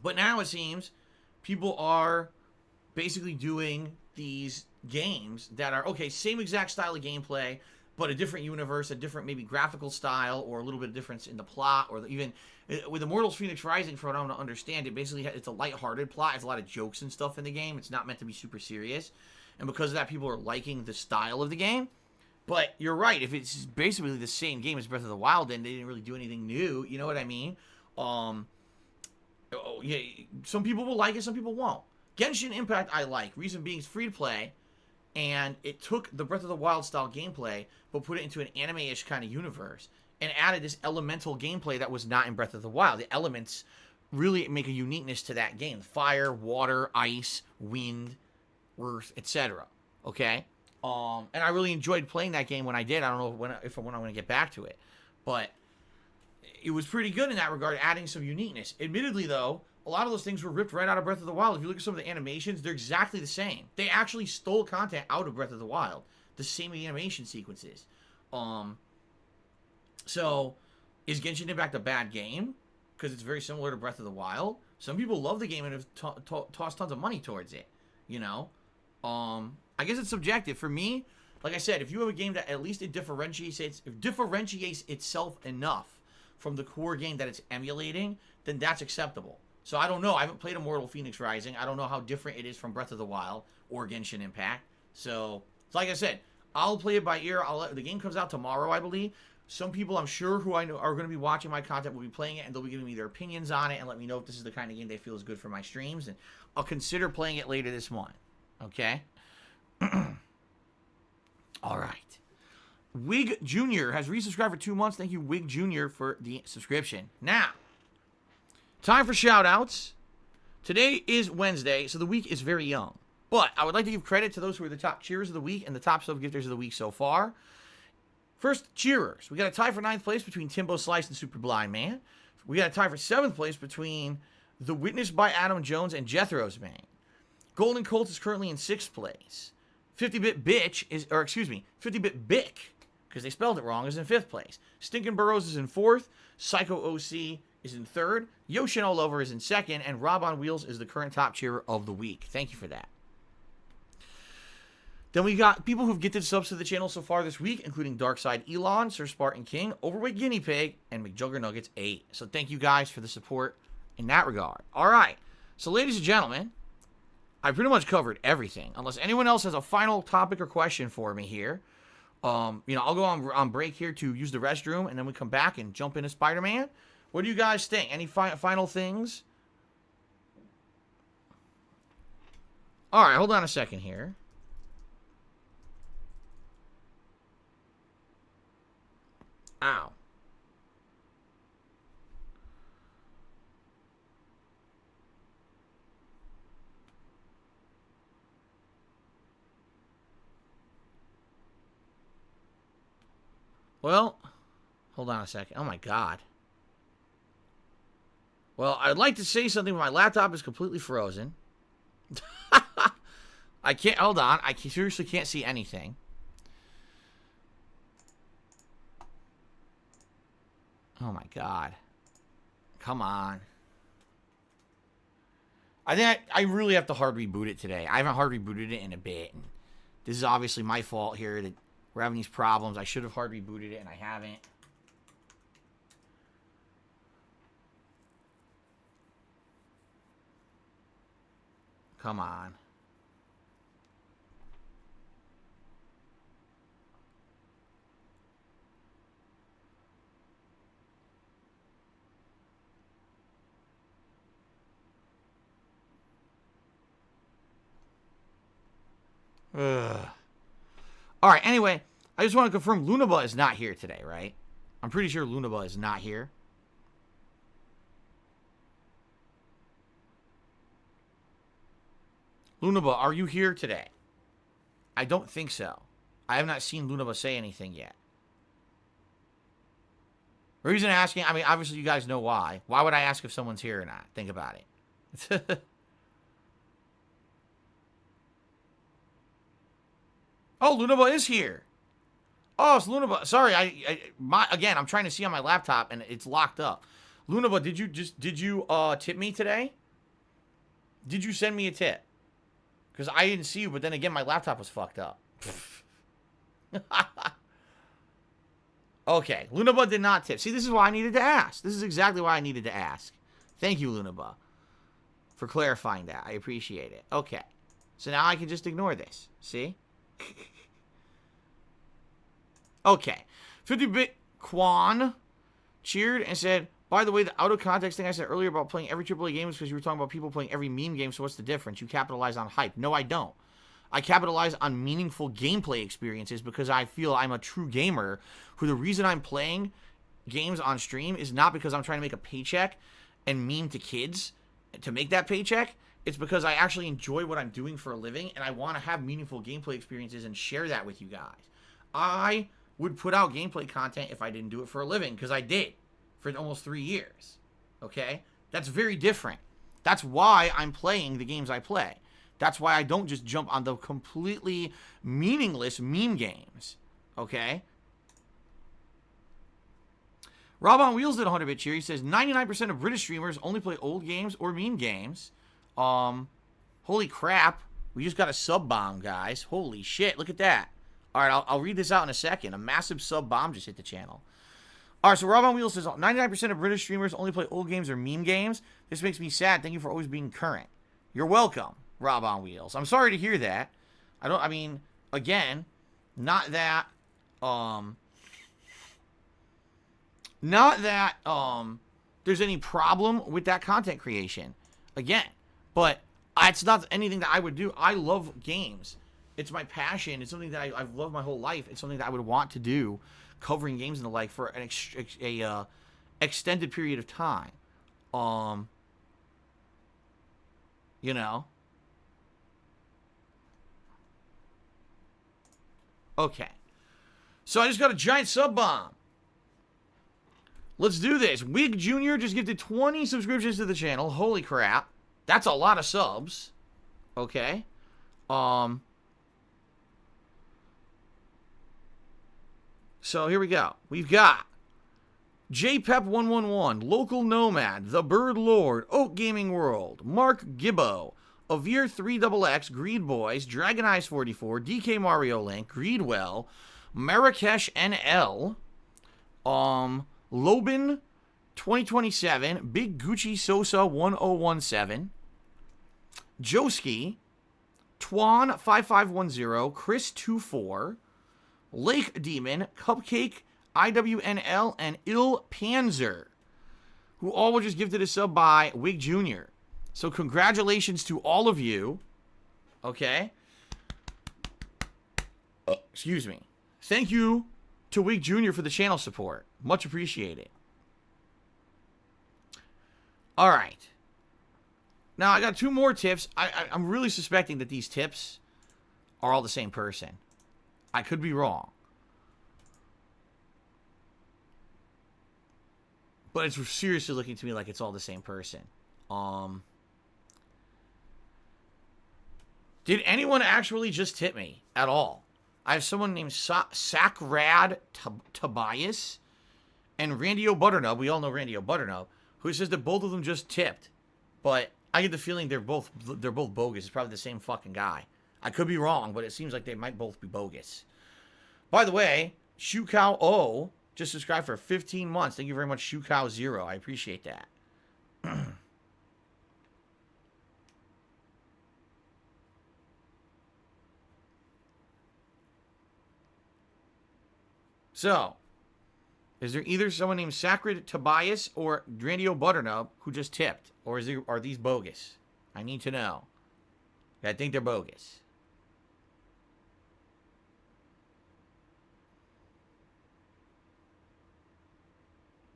But now it seems people are basically doing these games that are, okay, same exact style of gameplay, but a different universe, a different maybe graphical style, or a little bit of difference in the plot, or even with Immortals Phoenix Rising, from what I want to understand, it basically it's a lighthearted plot. It's a lot of jokes and stuff in the game. It's not meant to be super serious, and because of that, people are liking the style of the game. But you're right. If it's basically the same game as Breath of the Wild, then they didn't really do anything new. You know what I mean? Yeah, some people will like it, some people won't. Genshin Impact I like. Reason being it's free to play, and it took the Breath of the Wild style gameplay, but put it into an anime-ish kind of universe, and added this elemental gameplay that was not in Breath of the Wild. The elements really make a uniqueness to that game. Fire, water, ice, wind, earth, etc. Okay? And I really enjoyed playing that game when I did. I don't know when I'm going to get back to it. But it was pretty good in that regard, adding some uniqueness. Admittedly, though, a lot of those things were ripped right out of Breath of the Wild. If you look at some of the animations, they're exactly the same. They actually stole content out of Breath of the Wild. The same animation sequences. So, is Genshin Impact a bad game? Because it's very similar to Breath of the Wild. Some people love the game and have tossed tons of money towards it. You know? I guess it's subjective. For me, like I said, if you have a game that at least it differentiates itself enough from the core game that it's emulating, then that's acceptable. So I don't know. I haven't played Immortal Phoenix Rising. I don't know how different it is from Breath of the Wild or Genshin Impact. So like I said, I'll play it by ear. The game comes out tomorrow, I believe. Some people I'm sure who I know are going to be watching my content will be playing it, and they'll be giving me their opinions on it and let me know if this is the kind of game they feel is good for my streams. And I'll consider playing it later this month. Okay? All right. Wig Jr. has resubscribed for 2 months. Thank you, Wig Jr., for the subscription. Now, time for shout-outs. Today is Wednesday, so the week is very young. But I would like to give credit to those who are the top cheerers of the week and the top sub-gifters of the week so far. First, cheerers. We got a tie for 9th place between Timbo Slice and Super Blind Man. We got a tie for 7th place between The Witness by Adam Jones and Jethro's Man. Golden Colt is currently in 6th place. 50-Bit Bick, because they spelled it wrong, is in 5th place. Stinkin' Burrows is in 4th. Psycho OC is in 3rd. Yoshin All Over is in 2nd. And Rob on Wheels is the current top cheerer of the week. Thank you for that. Then we got people who've gifted subs to the channel so far this week, including Darkside Elon, Sir Spartan King, Overweight Guinea Pig, and McJuggernuggets 8. So thank you guys for the support in that regard. All right. So ladies and gentlemen, I pretty much covered everything. Unless anyone else has a final topic or question for me here. I'll go on break here to use the restroom, and then we come back and jump into Spider-Man. What do you guys think? Any final things? All right, hold on a second here. Ow. Well, hold on a second. Oh my God. Well, I'd like to say something, but my laptop is completely frozen. I can't, hold on. I seriously can't see anything. Oh my God. Come on. I think I really have to hard reboot it today. I haven't hard rebooted it in a bit. And this is obviously my fault here that we're having these problems. I should have hard rebooted it, and I haven't. come on. Ugh. All right, anyway, I just want to confirm Lunaba is not here today, right? I'm pretty sure Lunaba is not here. Lunaba, are you here today? I don't think so. I have not seen Lunaba say anything yet. The reason I'm asking, I mean, obviously you guys know why. Why would I ask if someone's here or not? Think about it. Oh, Lunaba is here. Oh, it's Lunaba. Sorry, again, I'm trying to see on my laptop and it's locked up. Lunaba, did you tip me today? Did you send me a tip? Because I didn't see you, but then again, my laptop was fucked up. Okay, Lunaba did not tip. See, this is why I needed to ask. This is exactly why I needed to ask. Thank you, Lunaba, for clarifying that. I appreciate it. Okay, so now I can just ignore this. See? Okay. 50-bit Quan cheered and said, by the way, the out of context thing I said earlier about playing every AAA game is because you were talking about people playing every meme game, so what's the difference? You capitalize on hype. No, I don't. I capitalize on meaningful gameplay experiences because I feel I'm a true gamer who the reason I'm playing games on stream is not because I'm trying to make a paycheck and meme to kids to make that paycheck. It's because I actually enjoy what I'm doing for a living and I want to have meaningful gameplay experiences and share that with you guys. I would put out gameplay content if I didn't do it for a living because I did for almost 3 years. Okay? That's very different. That's why I'm playing the games I play. That's why I don't just jump on the completely meaningless meme games. Okay? Rob on Wheels did 100-bit cheer. He says 99% of British streamers only play old games or meme games. Holy crap. We just got a sub bomb, guys. Holy shit. Look at that. All right, I'll read this out in a second. A massive sub bomb just hit the channel. All right, so Rob on Wheels says 99% of British streamers only play old games or meme games. This makes me sad. Thank you for always being current. You're welcome, Rob on Wheels. I'm sorry to hear that. I mean, again, not that there's any problem with that content creation. Again, but it's not anything that I would do. I love games. It's my passion. It's something that I've loved my whole life. It's something that I would want to do, covering games and the like for an extended period of time. You know. Okay. So I just got a giant sub bomb. Let's do this. Wig Jr. just gifted 20 subscriptions to the channel. Holy crap. That's a lot of subs. Okay. So here we go. We've got JPEP111, Local Nomad, The Bird Lord, Oak Gaming World, Mark Gibbo, Avir3XX, Greed Boys, Dragon Eyes 44, DK Mario Link, Greedwell, Marrakesh NL, Lobin 2027, Big Gucci Sosa 1017, Joski, Twan 5510, Chris 24, Lake Demon, Cupcake, IWNL, and Il Panzer, who all were just gifted a sub by Wig Jr. So congratulations to all of you. Okay. Excuse me. Thank you to Wig Jr. for the channel support. Much appreciated. All right. Now, I got 2 more tips. I'm really suspecting that these tips are all the same person. I could be wrong. But it's seriously looking to me like it's all the same person. Did anyone actually just tip me at all? I have someone named Sacrad Tobias and Randy O'Butternub. We all know Randy O'Butternub, who says that both of them just tipped. But I get the feeling they're both bogus. It's probably the same fucking guy. I could be wrong, but it seems like they might both be bogus. By the way, Shukow O just subscribed for 15 months. Thank you very much, Shukow0. I appreciate that. So, is there either someone named Sacred Tobias or Drandio Butternut who just tipped? Or are these bogus? I need to know. I think they're bogus.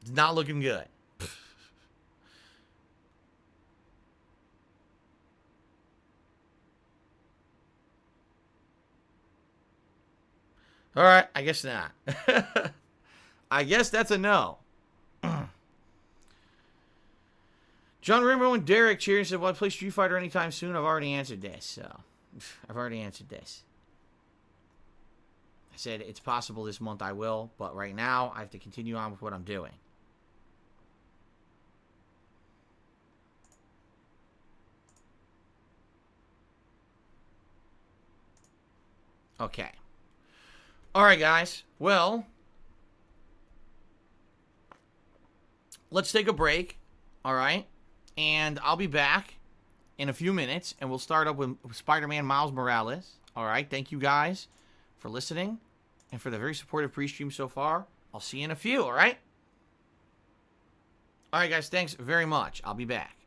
It's not looking good. All right, I guess not. I guess that's a no. John Rimbo and Derek cheering said, "Will I play Street Fighter anytime soon?" I've already answered this, so I've already answered this. I said it's possible this month I will, but right now I have to continue on with what I'm doing. Okay. All right, guys. Well, let's take a break. All right. And I'll be back in a few minutes, and we'll start up with Spider-Man Miles Morales. All right. Thank you guys for listening and for the very supportive pre-stream so far. I'll see you in a few. All right. All right, guys. Thanks very much. I'll be back.